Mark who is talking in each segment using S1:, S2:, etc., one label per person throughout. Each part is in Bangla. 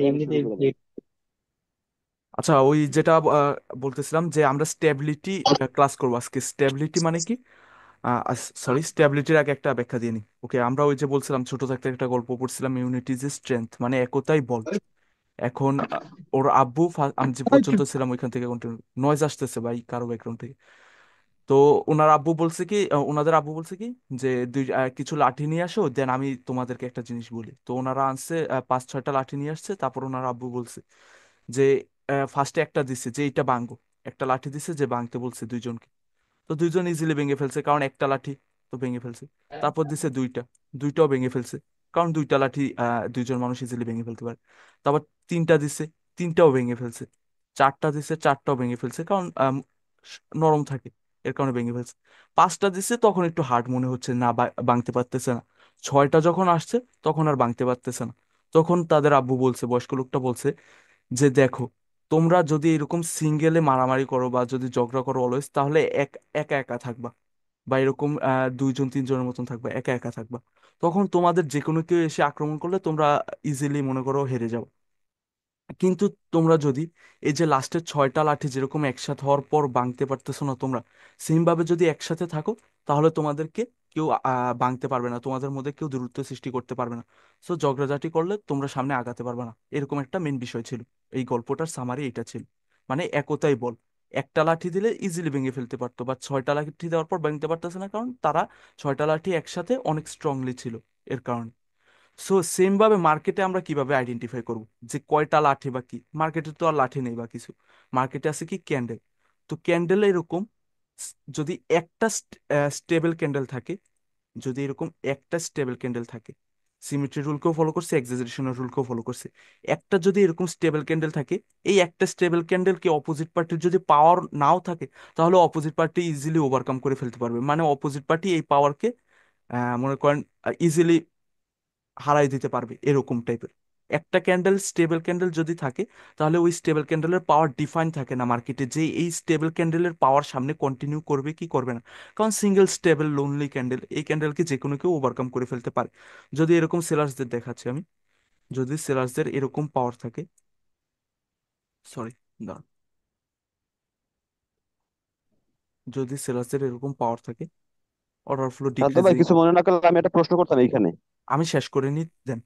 S1: এমনিতেই
S2: আচ্ছা, ওই যেটা বলতেছিলাম যে আমরা স্টেবিলিটি ক্লাস করবো আজকে। স্টেবিলিটি মানে কি? সরি, স্টেবিলিটির আগে একটা ব্যাখ্যা দিয়ে নি। ওকে, আমরা ওই যে বলছিলাম ছোট থাকতে একটা গল্প পড়ছিলাম, ইউনিটি ইজ স্ট্রেংথ, মানে একতাই বল। এখন ওর আব্বু আমি যে পর্যন্ত ছিলাম ওইখান থেকে কন্টিনিউ। নয়েজ আসতেছে ভাই কারো ব্যাকগ্রাউন্ড থেকে। তো ওনার আব্বু বলছে কি, ওনাদের আব্বু বলছে কি, যে কিছু লাঠি নিয়ে আসো, দেন আমি তোমাদেরকে একটা জিনিস বলি। তো ওনারা আনছে, 5-6টা লাঠি নিয়ে আসছে। তারপর ওনার আব্বু বলছে যে ফার্স্টে একটা দিছে যে এটা ভাঙো। একটা লাঠি দিছে যে ভাঙতে বলছে দুইজনকে। তো দুইজন ইজিলি ভেঙে ফেলছে, কারণ একটা লাঠি। তো ভেঙে ফেলছে। তারপর দিছে দুইটা। দুইটাও ভেঙে ফেলছে, কারণ দুইটা লাঠি দুইজন মানুষ ইজিলি ভেঙে ফেলতে পারে। তারপর তিনটা দিছে। তিনটাও ভেঙে ফেলছে। চারটা দিছে, চারটাও ভেঙে ফেলছে, কারণ নরম থাকে, এর কারণে ভেঙে ফেলছে। পাঁচটা দিছে, তখন একটু হার্ড মনে হচ্ছে না, ভাঙতে পারতেছে না। ছয়টা যখন আসছে, তখন আর ভাঙতে পারতেছে না। তখন তাদের আব্বু বলছে, বয়স্ক লোকটা বলছে যে দেখো, তোমরা যদি এরকম সিঙ্গেলে মারামারি করো বা যদি ঝগড়া করো অলওয়েজ, তাহলে একা একা থাকবা। বা এরকম দুইজন তিনজনের মতন থাকবা, একা একা থাকবা। তখন তোমাদের যে কোনো কেউ এসে আক্রমণ করলে তোমরা ইজিলি মনে করো হেরে যাও। কিন্তু তোমরা যদি এই যে লাস্টের 6টা লাঠি যেরকম একসাথে হওয়ার পর ভাঙতে পারতেছো না তোমরা, সেম ভাবে যদি একসাথে থাকো, তাহলে তোমাদেরকে কেউ ভাঙতে পারবে না, তোমাদের মধ্যে কেউ দূরত্ব সৃষ্টি করতে পারবে না। সো ঝগড়াঝাটি করলে তোমরা সামনে আগাতে পারবে না, এরকম একটা মেন বিষয় ছিল। এই গল্পটার সামারি এটা ছিল। মানে একতাই বল। একটা লাঠি দিলে ইজিলি ভেঙে ফেলতে পারতো, বা 6টা লাঠি দেওয়ার পর ভাঙতে পারতেছে না, কারণ তারা 6টা লাঠি একসাথে অনেক স্ট্রংলি ছিল, এর কারণে। সো সেম ভাবে মার্কেটে আমরা কিভাবে আইডেন্টিফাই করব যে কয়টা লাঠি বা কি? মার্কেটে তো আর লাঠি নেই বা কিছু। মার্কেটে আছে কি, ক্যান্ডেল। তো ক্যান্ডেল এরকম, যদি একটা স্টেবল ক্যান্ডেল থাকে, যদি এরকম একটা স্টেবল ক্যান্ডেল থাকে, সিমেট্রি রুলকেও ফলো করছে, এক্সাজারেশনের রুলকেও ফলো করছে। একটা যদি এরকম স্টেবল ক্যান্ডেল থাকে, এই একটা স্টেবল ক্যান্ডেলকে অপোজিট পার্টির যদি পাওয়ার নাও থাকে, তাহলে অপোজিট পার্টি ইজিলি ওভারকাম করে ফেলতে পারবে। মানে অপোজিট পার্টি এই পাওয়ারকে মনে করেন ইজিলি হারাই দিতে পারবে, এরকম টাইপের। একটা ক্যান্ডেল, স্টেবল ক্যান্ডেল যদি থাকে, তাহলে ওই স্টেবল ক্যান্ডেলের পাওয়ার ডিফাইন থাকে না মার্কেটে, যে এই স্টেবল ক্যান্ডেলের পাওয়ার সামনে কন্টিনিউ করবে কি করবে না। কারণ সিঙ্গেল স্টেবল লোনলি ক্যান্ডেল, এই ক্যান্ডেলকে যে কোনো কেউ ওভারকাম করে ফেলতে পারে। যদি এরকম সেলার্সদের দেখাচ্ছি আমি, যদি সেলার্সদের এরকম পাওয়ার থাকে, সরি, দাঁড়ান, যদি সেলার্সদের এরকম পাওয়ার থাকে, অর্ডার ফ্লো
S1: শান্ত ভাই,
S2: ডিক্রিজিং।
S1: কিছু মনে না করলে আমি একটা প্রশ্ন করতাম এইখানে।
S2: আমি শেষ করে নি, দেন।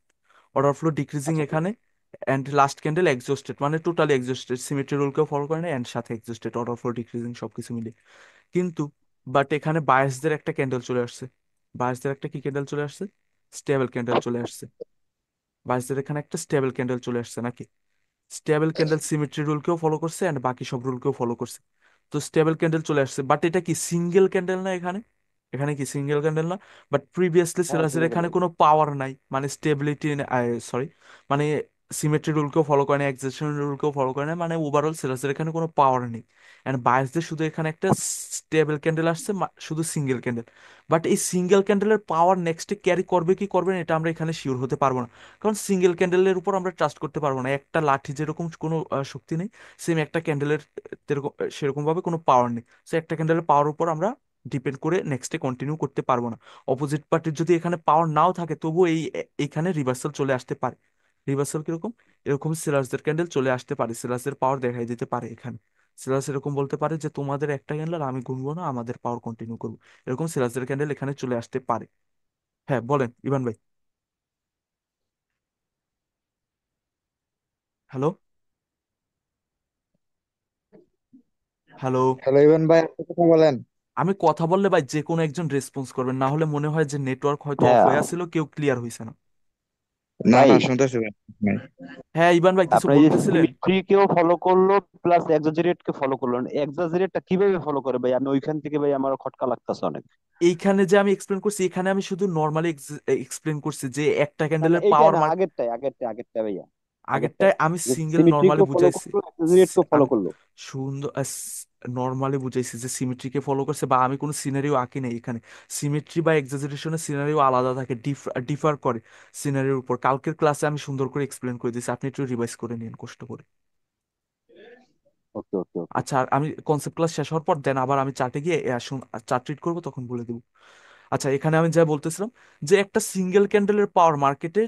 S2: অর্ডার ফ্লো ডিক্রিজিং
S1: আচ্ছা,
S2: এখানে। অ্যান্ড লাস্ট ক্যান্ডেল এক্সস্টেড, মানে টোটালি এক্সস্টেড, সিমেট্রি রুলকেও ফলো করে না, অ্যান্ড সাথে এক্সস্টেড, অর্ডার ফ্লো ডিক্রিজিং সবকিছু মিলে। কিন্তু বাট এখানে বায়াসদের একটা ক্যান্ডেল চলে আসছে। বায়াসদের একটা কি ক্যান্ডেল চলে আসছে? স্টেবল ক্যান্ডেল চলে আসছে। বায়াসদের এখানে একটা স্টেবল ক্যান্ডেল চলে আসছে নাকি? স্টেবল ক্যান্ডেল সিমেট্রি রুলকেও ফলো করছে অ্যান্ড বাকি সব রুলকেও ফলো করছে। তো স্টেবল ক্যান্ডেল চলে আসছে, বাট এটা কি সিঙ্গেল ক্যান্ডেল না এখানে? এখানে কি সিঙ্গেল ক্যান্ডেল না? বাট প্রিভিয়াসলি
S1: হ্যাঁ,
S2: সিরাজের
S1: সিঙ্গেল।
S2: এখানে কোনো পাওয়ার নাই, মানে স্টেবিলিটি, সরি, মানে সিমেট্রি রুলকেও ফলো করে না, এক্সেশন রুলকেও ফলো করে না, মানে ওভারঅল সিরাজের এখানে কোনো পাওয়ার নেই। অ্যান্ড বায়াসদের শুধু এখানে একটা স্টেবল ক্যান্ডেল আসছে, শুধু সিঙ্গেল ক্যান্ডেল। বাট এই সিঙ্গেল ক্যান্ডেলের পাওয়ার নেক্সটে ক্যারি করবে কি করবে না, এটা আমরা এখানে শিওর হতে পারবো না। কারণ সিঙ্গেল ক্যান্ডেলের উপর আমরা ট্রাস্ট করতে পারবো না, একটা লাঠি যেরকম কোনো শক্তি নেই, সেম একটা ক্যান্ডেলের তেরকম সেরকম ভাবে কোনো পাওয়ার নেই। সো একটা ক্যান্ডেলের পাওয়ার উপর আমরা ডিপেন্ড করে নেক্সটে কন্টিনিউ করতে পারবো না। অপোজিট পার্টির যদি এখানে পাওয়ার নাও থাকে, তবুও এইখানে রিভার্সাল চলে আসতে পারে। রিভার্সাল কিরকম? এরকম সিলার্সদের ক্যান্ডেল চলে আসতে পারে, সিলার্সদের পাওয়ার দেখাই দিতে পারে এখানে। সিলার্স এরকম বলতে পারে যে তোমাদের একটা ক্যান্ডেল আমি গুনবো না, আমাদের পাওয়ার কন্টিনিউ করবো। এরকম সিলার্সদের ক্যান্ডেল এখানে চলে আসতে পারে। হ্যাঁ, বলেন ইভান ভাই। হ্যালো? হ্যালো?
S1: হ্যালো ইভান ভাই, আপনি কথা বলেন।
S2: আমি কথা বললে ভাই যে কোনো একজন রেসপন্স করবেন, না হলে মনে হয় যে নেটওয়ার্ক হয়তো অফ
S1: হ্যাঁ
S2: হয়ে আছিল, কেউ ক্লিয়ার হয়েছে না।
S3: না
S1: ভাই,
S3: না, শুনতেছি ভাই। নাই।
S2: হ্যাঁ ইভান ভাই, কিছু
S1: আপনার এই যে
S2: বলতেছিলেন?
S1: সিমিট্রি কেও ফলো করলো, প্লাস এক্সাজারেট কে ফলো করলো, এক্সাজারেটটা কিভাবে ফলো করে ভাই? আমি ওইখান থেকে ভাই আমার খটকা লাগতেছে অনেক।
S2: এইখানে যে আমি এক্সপ্লেন করছি, এখানে আমি শুধু নর্মালি এক্সপ্লেন করছি যে একটা
S1: না না,
S2: ক্যান্ডেলের
S1: এইটা
S2: পাওয়ার
S1: না,
S2: মার্ক।
S1: আগেরটাই ভাইয়া। আগেরটাই
S2: আগেরটায় আমি
S1: যে
S2: সিঙ্গেল
S1: সিমিট্রি
S2: নর্মালি
S1: কেও ফলো
S2: বুঝাইছি।
S1: করলো, এক্সাজারেট কেও ফলো
S2: আমি
S1: করলো।
S2: সুন্দর নর্মালি বুঝাইছি যে সিমেট্রিকে ফলো করছে, বা আমি কোনো সিনারিও আঁকি নাই এখানে। সিমেট্রি বা এক্সাজারেশনের সিনারিও আলাদা থাকে, ডিফার করে সিনারির উপর। কালকের ক্লাসে আমি সুন্দর করে এক্সপ্লেন করে দিয়েছি, আপনি একটু রিভাইজ করে নিন কষ্ট করে।
S1: ওকে ওকে ওকে।
S2: আচ্ছা, আর আমি কনসেপ্ট ক্লাস শেষ হওয়ার পর দেন আবার আমি চার্টে গিয়ে চার্ট ট্রিট করবো, তখন বলে দেবো। আচ্ছা, এখানে আমি যা বলতেছিলাম, যে একটা সিঙ্গেল ক্যান্ডেলের পাওয়ার মার্কেটে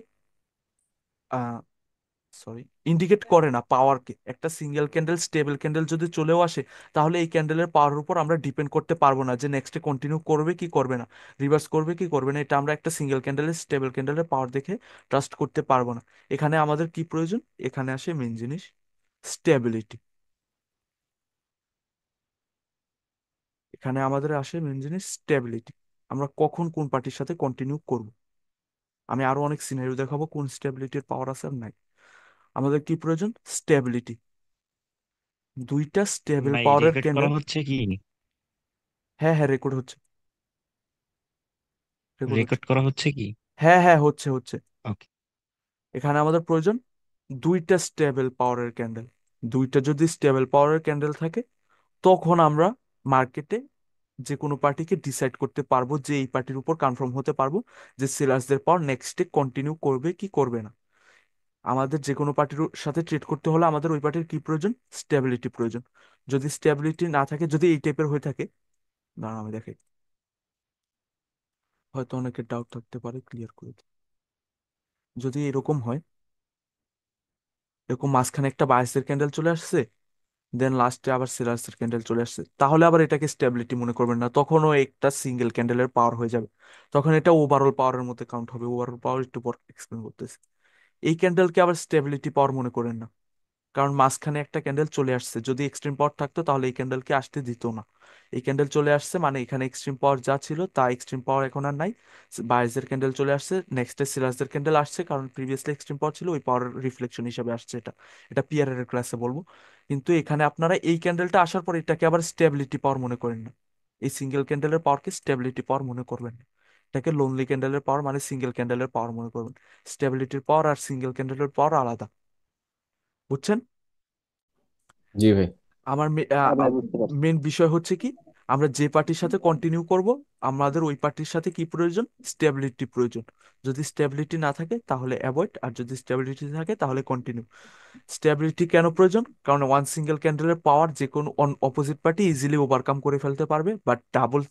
S2: সরি, ইন্ডিকেট করে না পাওয়ারকে। একটা সিঙ্গেল ক্যান্ডেল স্টেবল ক্যান্ডেল যদি চলেও আসে, তাহলে এই ক্যান্ডেলের পাওয়ারের উপর আমরা ডিপেন্ড করতে পারবো না যে নেক্সটে কন্টিনিউ করবে কি করবে না, রিভার্স করবে কি করবে না। এটা আমরা একটা সিঙ্গেল ক্যান্ডেলের স্টেবল ক্যান্ডেলের পাওয়ার দেখে ট্রাস্ট করতে পারবো না। এখানে আমাদের কি প্রয়োজন? এখানে আসে মেন জিনিস, স্টেবিলিটি। এখানে আমাদের আসে মেন জিনিস স্টেবিলিটি। আমরা কখন কোন পার্টির সাথে কন্টিনিউ করব। আমি আরো অনেক সিনারিও দেখাবো কোন স্টেবিলিটির পাওয়ার আছে আর নাই। আমাদের কি প্রয়োজন? স্টেবিলিটি। দুইটা স্টেবল
S4: ভাই
S2: পাওয়ারের
S4: রেকর্ড করা
S2: ক্যান্ডেল।
S4: হচ্ছে কি?
S2: হ্যাঁ হ্যাঁ, রেকর্ড হচ্ছে, রেকর্ড হচ্ছে।
S4: রেকর্ড করা হচ্ছে কি?
S2: হ্যাঁ হ্যাঁ, হচ্ছে হচ্ছে।
S4: ওকে।
S2: এখানে আমাদের প্রয়োজন দুইটা স্টেবল পাওয়ারের ক্যান্ডেল। দুইটা যদি স্টেবল পাওয়ারের ক্যান্ডেল থাকে, তখন আমরা মার্কেটে যে কোনো পার্টিকে ডিসাইড করতে পারবো, যে এই পার্টির উপর কনফার্ম হতে পারবো যে সেলার্সদের পাওয়ার নেক্সটে কন্টিনিউ করবে কি করবে না। আমাদের যে কোনো পার্টির সাথে ট্রেড করতে হলে আমাদের ওই পার্টির কি প্রয়োজন? স্টেবিলিটি প্রয়োজন। যদি স্টেবিলিটি না থাকে, যদি এই টাইপের হয়ে থাকে, দাঁড়ান আমি দেখাই, হয়তো অনেকের ডাউট থাকতে পারে, ক্লিয়ার করে দিই। যদি এরকম হয়, এরকম মাঝখানে একটা বায়াসের ক্যান্ডেল চলে আসছে, দেন লাস্টে আবার সেলার্সের ক্যান্ডেল চলে আসছে, তাহলে আবার এটাকে স্টেবিলিটি মনে করবেন না, তখনও একটা সিঙ্গেল ক্যান্ডেলের পাওয়ার হয়ে যাবে। তখন এটা ওভারঅল পাওয়ারের মধ্যে কাউন্ট হবে। ওভারঅল পাওয়ার একটু পর এক্সপ্লেন করতেছি। এই ক্যান্ডেলকে আবার স্টেবিলিটি পাওয়ার মনে করেন না, কারণ মাঝখানে একটা ক্যান্ডেল চলে আসছে। যদি এক্সট্রিম পাওয়ার থাকতো তাহলে এই ক্যান্ডেলকে আসতে দিত না। এই ক্যান্ডেল চলে আসছে মানে এখানে এক্সট্রিম পাওয়ার যা ছিল তা এক্সট্রিম পাওয়ার এখন আর নাই। বায়ার্সের ক্যান্ডেল চলে আসছে, নেক্সট সেলার্সদের ক্যান্ডেল আসছে, কারণ প্রিভিয়াসলি এক্সট্রিম পাওয়ার ছিল, ওই পাওয়ার রিফ্লেকশন হিসেবে আসছে এটা। এটা পিয়ারের ক্লাসে বলবো। কিন্তু এখানে আপনারা এই ক্যান্ডেলটা আসার পর এটাকে আবার স্টেবিলিটি পাওয়ার মনে করেন না। এই সিঙ্গেল ক্যান্ডেলের পাওয়ারকে স্টেবিলিটি পাওয়ার মনে করবেন না। এটাকে লোনলি ক্যান্ডেলের পাওয়ার মানে সিঙ্গেল ক্যান্ডেলের পাওয়ার মনে করবেন। স্টেবিলিটির পাওয়ার আর সিঙ্গেল ক্যান্ডেলের পাওয়ার আলাদা। বুঝছেন?
S5: জি ভাই।
S2: আমার
S1: হ্যাঁ ভাই, বুঝতে পারছি।
S2: মেন বিষয় হচ্ছে কি, আমরা যে পার্টির সাথে কন্টিনিউ করব, আমাদের ওই পার্টির সাথে কি প্রয়োজন? স্টেবিলিটি প্রয়োজন। যদি স্টেবিলিটি না থাকে তাহলে অ্যাভয়েড, আর যদি স্টেবিলিটি থাকে তাহলে কন্টিনিউ। স্টেবিলিটি কেন প্রয়োজন? কারণ ওয়ান সিঙ্গেল ক্যান্ডেলের পাওয়ার যে কোনো অপোজিট পার্টি ইজিলি ওভারকাম করে ফেলতে পারবে, বাট ডাবল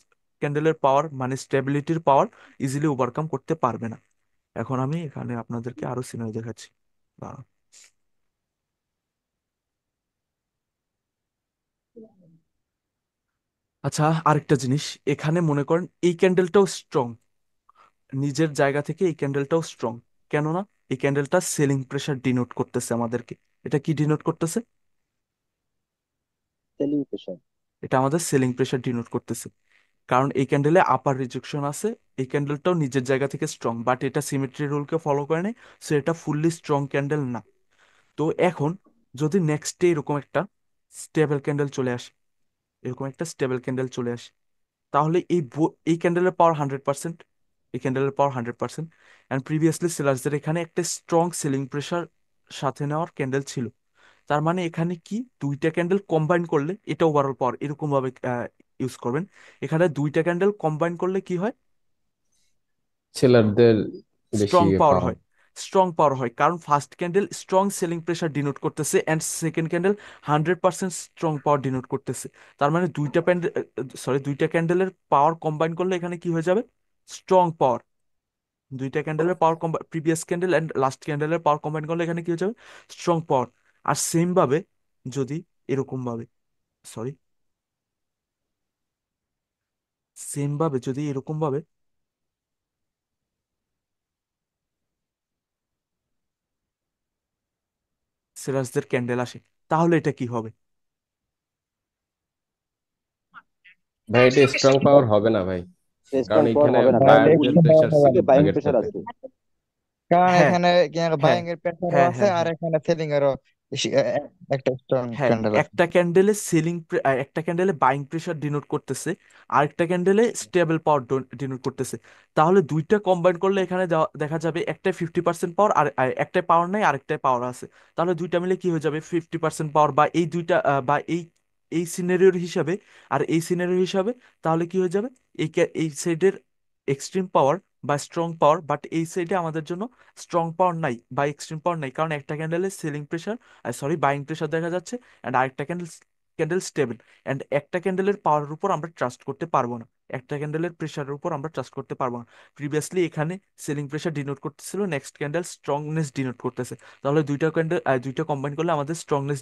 S2: ক্যান্ডেলের পাওয়ার মানে স্টেবিলিটির পাওয়ার ইজিলি ওভারকাম করতে পারবে না। এখন আমি এখানে আপনাদেরকে আরো সিনারি দেখাচ্ছি, দাঁড়ান। আচ্ছা, আরেকটা জিনিস, এখানে মনে করেন এই ক্যান্ডেলটাও স্ট্রং, নিজের জায়গা থেকে এই ক্যান্ডেলটাও স্ট্রং। কেননা এই ক্যান্ডেলটা সেলিং প্রেসার ডিনোট করতেছে আমাদেরকে। এটা কি ডিনোট করতেছে?
S1: Selling pressure.
S2: এটা আমাদের সেলিং প্রেসার ডিনোট করতেছে, কারণ এই ক্যান্ডেলে আপার রিজেকশন আছে। এই ক্যান্ডেলটাও নিজের জায়গা থেকে স্ট্রং, বাট এটা সিমেট্রি রুলকে ফলো করে না, সো এটা ফুললি স্ট্রং ক্যান্ডেল না। তো এখন যদি নেক্সট ডে এরকম একটা স্টেবল ক্যান্ডেল চলে আসে, এরকম একটা স্টেবল ক্যান্ডেল চলে আসে, তাহলে এই ক্যান্ডেলের পাওয়ার 100%। এই ক্যান্ডেলের পাওয়ার 100%। অ্যান্ড প্রিভিয়াসলি সেলার্সদের এখানে একটা স্ট্রং সেলিং প্রেশার সাথে নেওয়ার ক্যান্ডেল ছিল। তার মানে এখানে কি, দুইটা ক্যান্ডেল কম্বাইন করলে এটা ওভারঅল পাওয়ার এরকম ভাবে ইউজ করবেন। এখানে দুইটা ক্যান্ডেল কম্বাইন করলে কি হয়?
S5: সেলারদের বেশি
S2: স্ট্রং পাওয়ার
S5: পাওয়ার।
S2: হয়। স্ট্রং পাওয়ার হয় কারণ first candle strong selling pressure denote করতেছে, and second candle 100% strong power denote করতেছে। তার মানে দুইটা প্যান্ডেল, সরি, দুইটা ক্যান্ডেলের পাওয়ার কম্বাইন করলে এখানে কি হয়ে যাবে? Strong power. দুইটা ক্যান্ডেলের power combine, previous candle and last ক্যান্ডেলের পাওয়ার কম্বাইন করলে এখানে কি হয়ে যাবে? স্ট্রং পাওয়ার। আর সেম ভাবে যদি এরকম ভাবে, সরি, সেম ভাবে যদি এরকম ভাবে সেলার্সদের ক্যান্ডেল আসে, তাহলে এটা কি হবে?
S5: ভাই এটা স্ট্রং পাওয়ার হবে না ভাই, কারণ
S1: স্ট্রং পাওয়ার
S5: এইখানে
S1: হবে না, কারণ
S6: তাহলে
S5: বায়ারদের
S6: একটু
S5: প্রেশার
S6: পাওয়া
S5: ছিল
S6: যাবে।
S1: বাইং
S5: আগের
S1: প্রেশার
S5: থেকে।
S1: আছে।
S6: কারণ
S2: হ্যাঁ
S6: এখানে
S2: হ্যাঁ
S6: বাইং এর প্রেসারও
S2: হ্যাঁ
S6: আছে,
S2: হ্যাঁ
S6: আর
S2: হ্যাঁ
S6: এখানে সেলিং এরও একটা স্ট্রং
S2: হ্যাঁ,
S6: ক্যান্ডেল আছে।
S2: একটা ক্যান্ডেলে একটা ক্যান্ডেলে বাইং প্রেশার ডিনোট করতেছে, আরেকটা ক্যান্ডেলে স্টেবল পাওয়ার ডিনোট করতেছে। তাহলে দুইটা কম্বাইন করলে এখানে দেখা যাবে একটাই 50% পাওয়ার, আর একটাই পাওয়ার নাই, আরেকটাই পাওয়ার আছে। তাহলে দুইটা মিলে কি হয়ে যাবে? 50% পাওয়ার। বা এই দুইটা বা এই সিনারিওর হিসাবে আর এই সিনারিওর হিসাবে, তাহলে কি হয়ে যাবে? এই সাইডের এক্সট্রিম পাওয়ার বা স্ট্রং পাওয়ার, বাট এই সাইডে আমাদের জন্য স্ট্রং পাওয়ার নাই বা এক্সট্রিম পাওয়ার নাই, কারণ একটা ক্যান্ডেলে selling pressure, sorry, buying pressure দেখা যাচ্ছে, অ্যান্ড আরেকটা ক্যান্ডেল ক্যান্ডেল স্টেবল। অ্যান্ড একটা ক্যান্ডেলের পাওয়ারের উপর আমরা ট্রাস্ট করতে পারবো না। একটা ক্যান্ডেলের প্রেসারের উপর আমরা ট্রাস্ট করতে পারবো না। প্রিভিয়াসলি এখানে সেলিং প্রেসার ডিনোট করতেছিল, নেক্সট ক্যান্ডেল স্ট্রংনেস ডিনোট করতেছে। তাহলে দুইটা ক্যান্ডেল দুইটা কম্বাইন করলে আমাদের স্ট্রংনেস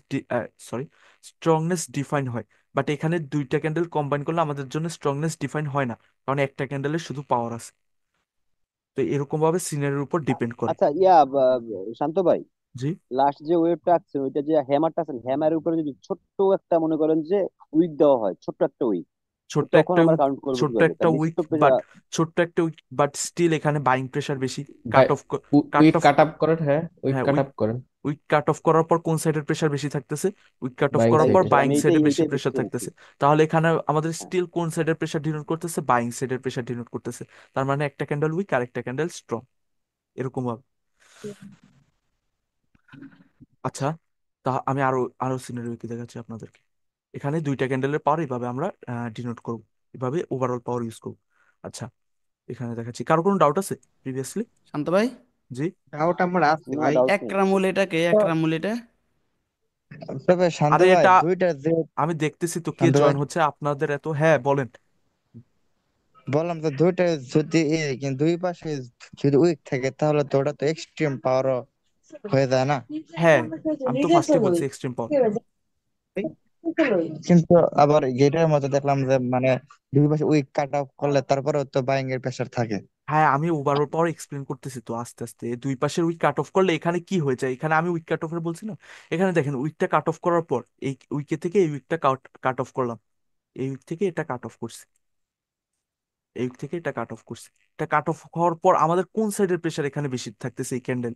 S2: ডিফাইন হয়। বাট এখানে দুইটা ক্যান্ডেল কম্বাইন করলে আমাদের জন্য স্ট্রংনেস ডিফাইন হয় না, কারণ একটা ক্যান্ডেলের শুধু পাওয়ার আছে। তো এরকম ভাবে সিনারির উপর ডিপেন্ড করে।
S1: আচ্ছা শান্ত ভাই,
S2: জি।
S1: লাস্ট যে ওয়েভটা আছে ওইটা যে হ্যামারটা আছে, হ্যামারের উপরে যদি ছোট্ট একটা মনে করেন যে উইক দেওয়া হয়, ছোট্ট একটা উইক, তো
S2: ছোট্ট
S1: তখন
S2: একটা
S1: আমরা
S2: উইক,
S1: কাউন্ট করবো
S2: ছোট্ট
S1: কিভাবে?
S2: একটা
S1: কারণ
S2: উইক
S1: স্টপ
S2: বাট ছোট্ট একটা উইক বাট স্টিল এখানে বাইং প্রেশার বেশি।
S5: ভাই
S2: cut off cut
S5: wick
S2: off
S5: cut up করেন, হ্যাঁ উইক
S2: হ্যাঁ,
S5: কাট
S2: উইক
S5: আপ করেন।
S2: উইক কাট অফ করার পর কোন সাইডের প্রেশার বেশি থাকতেছে? উইক কাট অফ
S5: বাইং
S2: করার
S1: রাইট
S2: পর
S5: সাইডে।
S1: রাইট,
S2: বাইং
S1: আমি
S2: সাইডে
S1: এইটাই
S2: বেশি
S1: এইটাই বুঝতে
S2: প্রেশার
S1: চাইছি।
S2: থাকতেছে। তাহলে এখানে আমাদের
S1: হ্যাঁ।
S2: স্টিল কোন সাইডের প্রেশার ডিনোট করতেছে? বাইং সাইডের প্রেশার ডিনোট করতেছে। তার মানে একটা ক্যান্ডেল উইক আর একটা ক্যান্ডেল স্ট্রং, এরকম ভাবে। আচ্ছা, তা আমি আরো আরো সিনারিও কি দেখাচ্ছি আপনাদেরকে। এখানে দুইটা ক্যান্ডেলের পাওয়ার এইভাবে আমরা ডিনোট করব, এভাবে ওভারঅল পাওয়ার ইউজ করব। আচ্ছা, এখানে দেখাচ্ছি। কারো কোনো ডাউট আছে প্রিভিয়াসলি?
S4: শান্ত ভাই,
S2: জি।
S7: ডাউট আমার আছে
S1: না,
S7: ভাই।
S1: ডাউট নেই।
S4: একরামুল কে
S6: তো
S4: একরামুল এটা?
S6: তবে শান্ত
S2: আরে
S6: ভাই
S2: এটা
S6: দুইটা যে,
S2: আমি দেখতেছি তো কে
S6: শান্ত ভাই
S2: জয়েন হচ্ছে আপনাদের এত। হ্যাঁ বলেন।
S6: বললাম তো দুইটা যদি কিন্তু দুই পাশে যদি উইক থাকে তাহলে তো ওটা তো এক্সট্রিম পাওয়ার হয়ে যায় না?
S2: হ্যাঁ, আমি তো ফার্স্টে বলছি এক্সট্রিম পাওয়ার।
S6: কিন্তু আবার গেটের মধ্যে দেখলাম যে মানে দুই পাশে উইক কাট অফ করলে তারপরেও তো বাইং এর প্রেসার থাকে।
S2: হ্যাঁ, আমি ওভারঅল পাওয়ার এক্সপ্লেন করতেছি তো আস্তে আস্তে। দুই পাশের উইক কাট অফ করলে এখানে কি হয়ে যায়, এখানে আমি উইক কাট অফের বলছি না। এখানে দেখেন উইকটা কাট অফ করার পর এই উইকে থেকে এই উইকটা কাট অফ করলাম, এই উইক থেকে এটা কাট অফ করছি, এই উইক থেকে এটা কাট অফ করছি। এটা কাট অফ হওয়ার পর আমাদের কোন সাইডের প্রেশার এখানে বেশি থাকতেছে? এই ক্যান্ডেল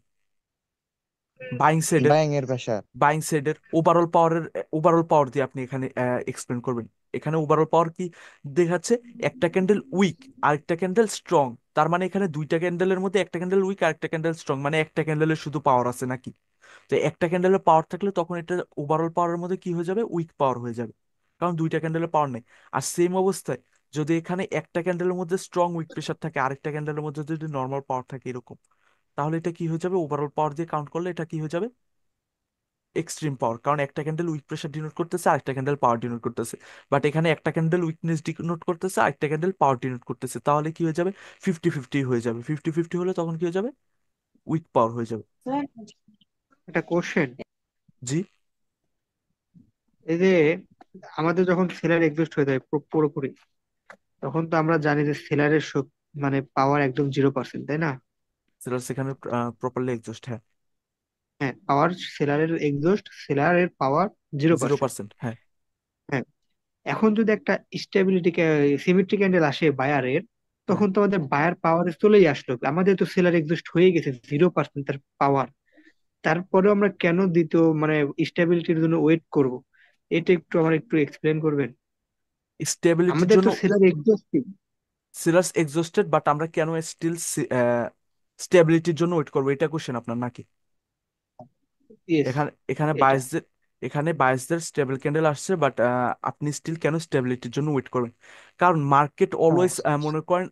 S2: বাইং সাইডের।
S6: বাইং এর প্রেসার।
S2: বাইং সাইডের ওভারঅল পাওয়ার দিয়ে আপনি এখানে এক্সপ্লেন করবেন। এখানে ওভারঅল পাওয়ার কি দেখাচ্ছে? একটা ক্যান্ডেল উইক আর একটা ক্যান্ডেল স্ট্রং। তার মানে এখানে দুইটা ক্যান্ডেলের মধ্যে একটা ক্যান্ডেল উইক আর একটা ক্যান্ডেল স্ট্রং, মানে একটা ক্যান্ডেলের শুধু পাওয়ার আছে নাকি? তো একটা ক্যান্ডেলের পাওয়ার থাকলে তখন এটা ওভারঅল পাওয়ারের মধ্যে কি হয়ে যাবে? উইক পাওয়ার হয়ে যাবে, কারণ দুইটা ক্যান্ডেলের পাওয়ার নেই। আর সেম অবস্থায় যদি এখানে একটা ক্যান্ডেলের মধ্যে স্ট্রং উইক প্রেশার থাকে, আরেকটা ক্যান্ডেলের মধ্যে যদি নর্মাল পাওয়ার থাকে এরকম, তাহলে এটা কি হয়ে যাবে? ওভারঅল পাওয়ার দিয়ে কাউন্ট করলে এটা কি হয়ে যাবে? এক্সট্রিম পাওয়ার, কারণ একটা ক্যান্ডেল উইক প্রেশার ডিনোট করতেছে আর একটা ক্যান্ডেল পাওয়ার ডিনোট করতেছে। বাট এখানে একটা ক্যান্ডেল উইকনেস ডিনোট করতেছে আর একটা ক্যান্ডেল পাওয়ার ডিনোট করতেছে। তাহলে কি হয়ে যাবে? 50-50 হয়ে যাবে। 50-50 হলে তখন কি হয়ে যাবে? উইক পাওয়ার হয়ে যাবে।
S7: একটা কোশ্চেন,
S2: জি।
S7: এই যে আমাদের যখন সেলার এক্সস্ট হয়ে যায় পুরোপুরি, তখন তো আমরা জানি যে সেলারের মানে পাওয়ার একদম 0%, তাই না?
S2: সেটা সেখানে প্রপারলি এক্সস্ট, হ্যাঁ।
S7: হ্যাঁ, পাওয়ার সেলারের পাওয়ার জিরো
S2: 0%,
S7: পার্সেন্ট
S2: হ্যাঁ।
S7: হ্যাঁ, এখন যদি একটা সিমেট্রি ক্যান্ডেল আসে বায়ারের,
S2: হ্যাঁ,
S7: তখন তো আমাদের বায়ার পাওয়ারে চলেই আসলো, আমাদের তো সেলার এক্সস্ট হয়ে গেছে 0% তার পাওয়ার। তারপরেও আমরা কেন দ্বিতীয় মানে স্টেবিলিটির জন্য ওয়েট করব? এটা একটু আমার একটু এক্সপ্লেন করবেন।
S2: স্টেবিলিটির
S7: আমাদের
S2: জন্য
S7: তো seller exhausting.
S2: Sellers exhausted, but আমরা কেন স্টিল স্টেবিলিটির জন্য ওয়েট করবো, এটা কোশ্চেন আপনার নাকি?
S7: ইয়েস,
S2: এখানে এখানে
S7: এটা।
S2: বায়াসদের স্টেবল ক্যান্ডেল আসছে, বাট আপনি স্টিল কেন স্টেবিলিটির জন্য ওয়েট করবেন? কারণ মার্কেট
S7: হ্যাঁ,
S2: অলওয়েজ মনে করেন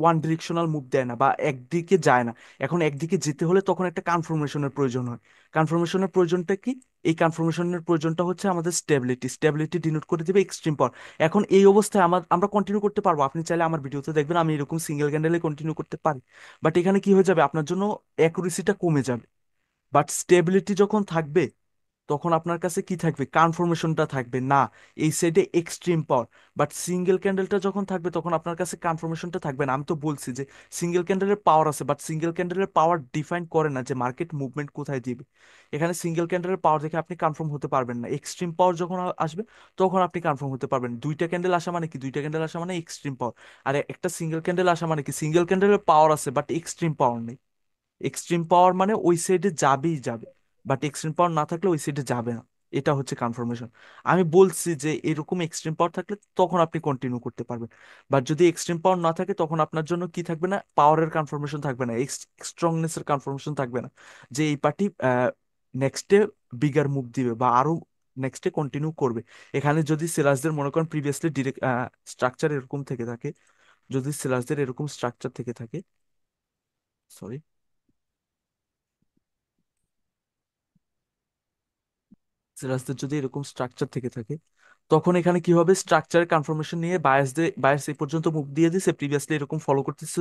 S2: ওয়ান ডিরেকশনাল মুভ দেয় না বা একদিকে যায় না। এখন একদিকে যেতে হলে তখন একটা কনফার্মেশনের প্রয়োজন হয়। কনফার্মেশনের প্রয়োজনটা কি? এই কনফার্মেশনের প্রয়োজনটা হচ্ছে আমাদের স্টেবিলিটি ডিনোট করে দিবে এক্সট্রিম পাওয়ার। এখন এই অবস্থায় আমরা কন্টিনিউ করতে পারবো, আপনি চাইলে আমার ভিডিওতে দেখবেন আমি এরকম সিঙ্গেল ক্যান্ডেলে কন্টিনিউ করতে পারি। বাট এখানে কি হয়ে যাবে? আপনার জন্য অ্যাকুরেসিটা কমে যাবে। বাট স্টেবিলিটি যখন থাকবে তখন আপনার কাছে কি থাকবে? কনফার্মেশনটা থাকবে না, এই সাইডে এক্সট্রিম পাওয়ার। বাট সিঙ্গেল ক্যান্ডেলটা যখন থাকবে তখন আপনার কাছে কনফার্মেশনটা থাকবে না। আমি তো বলছি যে সিঙ্গেল ক্যান্ডেলের পাওয়ার আছে, বাট সিঙ্গেল ক্যান্ডেলের পাওয়ার ডিফাইন করে না যে মার্কেট মুভমেন্ট কোথায় দিবে। এখানে সিঙ্গেল ক্যান্ডেলের পাওয়ার দেখে আপনি কনফার্ম হতে পারবেন না। এক্সট্রিম পাওয়ার যখন আসবে তখন আপনি কনফার্ম হতে পারবেন। দুইটা ক্যান্ডেল আসা মানে কি? দুইটা ক্যান্ডেল আসা মানে এক্সট্রিম পাওয়ার। আর একটা সিঙ্গেল ক্যান্ডেল আসা মানে কি? সিঙ্গেল ক্যান্ডেলের পাওয়ার আছে বাট এক্সট্রিম পাওয়ার নেই। এক্সট্রিম পাওয়ার মানে ওই সাইডে যাবেই যাবে, বাট এক্সট্রিম পাওয়ার না থাকলে ওই সাইডে যাবে না। এটা হচ্ছে কনফার্মেশন। আমি বলছি যে এরকম এক্সট্রিম পাওয়ার থাকলে তখন আপনি কন্টিনিউ করতে পারবেন। বাট যদি এক্সট্রিম পাওয়ার না থাকে তখন আপনার জন্য কি থাকবে না? পাওয়ারের কনফার্মেশন থাকবে না, স্ট্রংনেসের কনফার্মেশন থাকবে না যে এই পার্টি নেক্সটে বিগার মুভ দিবে বা আরো নেক্সটে কন্টিনিউ করবে। এখানে যদি সেলার্সদের মনে করেন প্রিভিয়াসলি ডিরেক্ট স্ট্রাকচার এরকম থেকে থাকে, যদি সেলার্সদের এরকম স্ট্রাকচার থেকে থাকে, সরি, সেলার্সদের যদি এরকম স্ট্রাকচার থেকে থাকে, তখন এখানে কি হবে, স্ট্রাকচারের কনফার্মেশন নিয়ে বায়াস এই পর্যন্ত মুভ দিয়ে দিছে, প্রিভিয়াসলি এরকম ফলো করতেছিল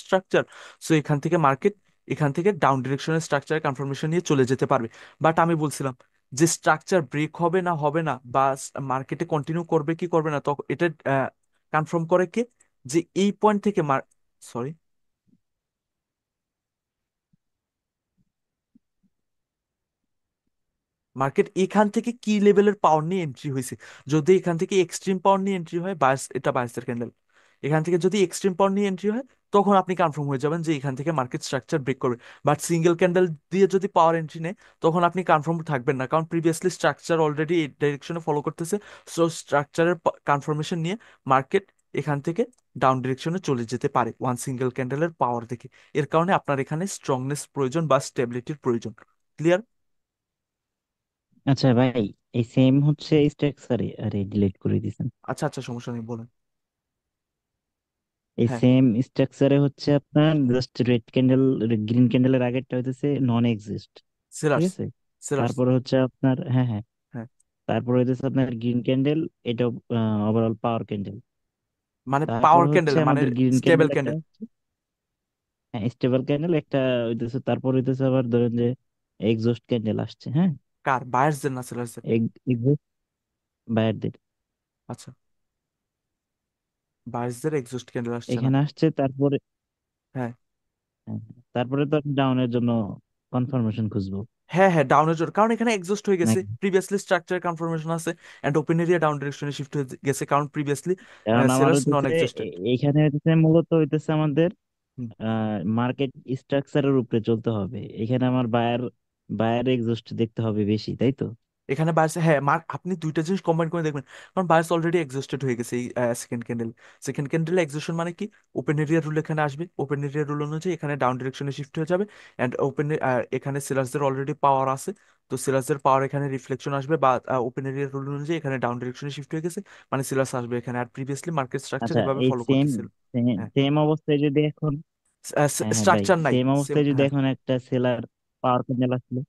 S2: স্ট্রাকচার। সো এখান থেকে মার্কেট এখান থেকে ডাউন ডিরেকশনের স্ট্রাকচারের কনফার্মেশন নিয়ে চলে যেতে পারবে। বাট আমি বলছিলাম যে স্ট্রাকচার ব্রেক হবে না বা মার্কেটে কন্টিনিউ করবে কি করবে না, তখন এটা কনফার্ম করে কে, যে এই পয়েন্ট থেকে সরি, মার্কেট এখান থেকে কি লেভেলের পাওয়ার নিয়ে এন্ট্রি হয়েছে। যদি এখান থেকে এক্সট্রিম পাওয়ার নিয়ে এন্ট্রি হয়, বায়াস, এটা বায়াসের ক্যান্ডেল, এখান থেকে যদি এক্সট্রিম পাওয়ার নিয়ে এন্ট্রি হয়, তখন আপনি কনফার্ম হয়ে যাবেন যে এখান থেকে মার্কেট স্ট্রাকচার ব্রেক করবে। বাট সিঙ্গেল ক্যান্ডেল দিয়ে যদি পাওয়ার এন্ট্রি নেয়, তখন আপনি কনফার্ম থাকবেন না, কারণ প্রিভিয়াসলি স্ট্রাকচার অলরেডি এই ডাইরেকশনে ফলো করতেছে। সো স্ট্রাকচারের কনফার্মেশন নিয়ে মার্কেট এখান থেকে ডাউন ডিরেকশনে চলে যেতে পারে ওয়ান সিঙ্গেল ক্যান্ডেলের পাওয়ার দেখে। এর কারণে আপনার এখানে স্ট্রংনেস প্রয়োজন বা স্টেবিলিটির প্রয়োজন। ক্লিয়ার?
S4: আচ্ছা ভাই, এই সেম হচ্ছে স্ট্রাকচারে, আরে ডিলিট করে দিছেন।
S2: আচ্ছা আচ্ছা, সমস্যা নেই, বলেন।
S4: এই
S2: হ্যাঁ,
S4: সেম স্ট্রাকচারে হচ্ছে আপনার জাস্ট রেড ক্যান্ডেল, গ্রিন ক্যান্ডেলের আগেরটা হইতেছে নন এক্সিস্ট, ঠিক
S2: সেলার্স,
S4: আছে?
S2: সেলার্স।
S4: তারপরে হচ্ছে আপনার, হ্যাঁ হ্যাঁ,
S2: হ্যাঁ,
S4: তারপরে হইতেছে আপনার গ্রিন ক্যান্ডেল, এটা ওভারঅল পাওয়ার ক্যান্ডেল।
S2: মানে
S4: তারপর
S2: পাওয়ার
S4: হচ্ছে
S2: ক্যান্ডেল মানে
S4: আমাদের গ্রিন
S2: স্টেবল
S4: ক্যান্ডেল একটা,
S2: ক্যান্ডেল।
S4: হ্যাঁ স্টেবল ক্যান্ডেল একটা হইতেছে, তারপর হইতেছে আবার ধরেন যে এক্সস্ট ক্যান্ডেল আসছে, হ্যাঁ।
S2: কার, বায়ার্সদের না সেলার্সদের?
S4: এক্সস্ট বায়ারদের
S2: আচ্ছা, বায়ার্সদের এক্সস্ট ক্যান্ডেল আসছে না?
S4: এখানে আসছে, তারপরে
S2: হ্যাঁ,
S4: হ্যাঁ, তারপরে তো ডাউনের জন্য কনফার্মেশন খুঁজবো
S2: হ্যাঁ, হ্যাঁ, ডাউনের জোর, কারণ এখানে এক্সস্ট হয়ে গেছে,
S4: নাকি?
S2: প্রিভিয়াসলি স্ট্রাকচার কনফার্মেশন আছে এন্ড ওপেন এরিয়া ডাউন ডিরেকশনে শিফট হয়ে গেছে, কারণ প্রিভিয়াসলি
S4: কারণ আমার
S2: সেলার্স নন
S4: হইতেছে
S2: এক্সস্টেড।
S4: এইখানে হইতেছে মূলত হইতেছে আমাদের মার্কেট স্ট্রাকচারের উপরে চলতে হবে। এখানে আমার বায়ার এক্সস্ট দেখতে হবে বেশি, তাই তো?
S2: এখানে বায়ার্স, হ্যাঁ, আপনি দুইটা জিনিস কম্বাইন করে দেখবেন, কারণ বায়ার্স অলরেডি এক্সস্টেড হয়ে গেছে এই সেকেন্ড ক্যান্ডেল। সেকেন্ড ক্যান্ডেলে এক্সস্টেশন মানে কি, ওপেন এরিয়া রুল এখানে আসবে, ওপেন এরিয়া রুল অনুযায়ী এখানে ডাউন ডিরেকশনে শিফট হয়ে যাবে, এন্ড এখানে সেলার্সদের অলরেডি পাওয়ার আছে, তো সেলার্সদের পাওয়ার এখানে রিফ্লেকশন আসবে, বা ওপেন এরিয়া রুল অনুযায়ী এখানে ডাউন ডিরেকশনে শিফট হয়ে গেছে, মানে সেলার্স আসবে এখানে। আর প্রিভিয়াসলি মার্কেট স্ট্রাকচার
S4: আচ্ছা,
S2: এভাবে
S4: এই
S2: ফলো
S4: সেম
S2: করতেছিল। হ্যাঁ,
S4: সেম অবস্থায় যদি এখন, হ্যাঁ হ্যাঁ ভাই,
S2: স্ট্রাকচার নাই,
S4: সেম
S2: সেম,
S4: অবস্থায় যদি
S2: হ্যাঁ,
S4: এখন একটা সেলার পাওয়ার ক্যান্ডেল আসলো,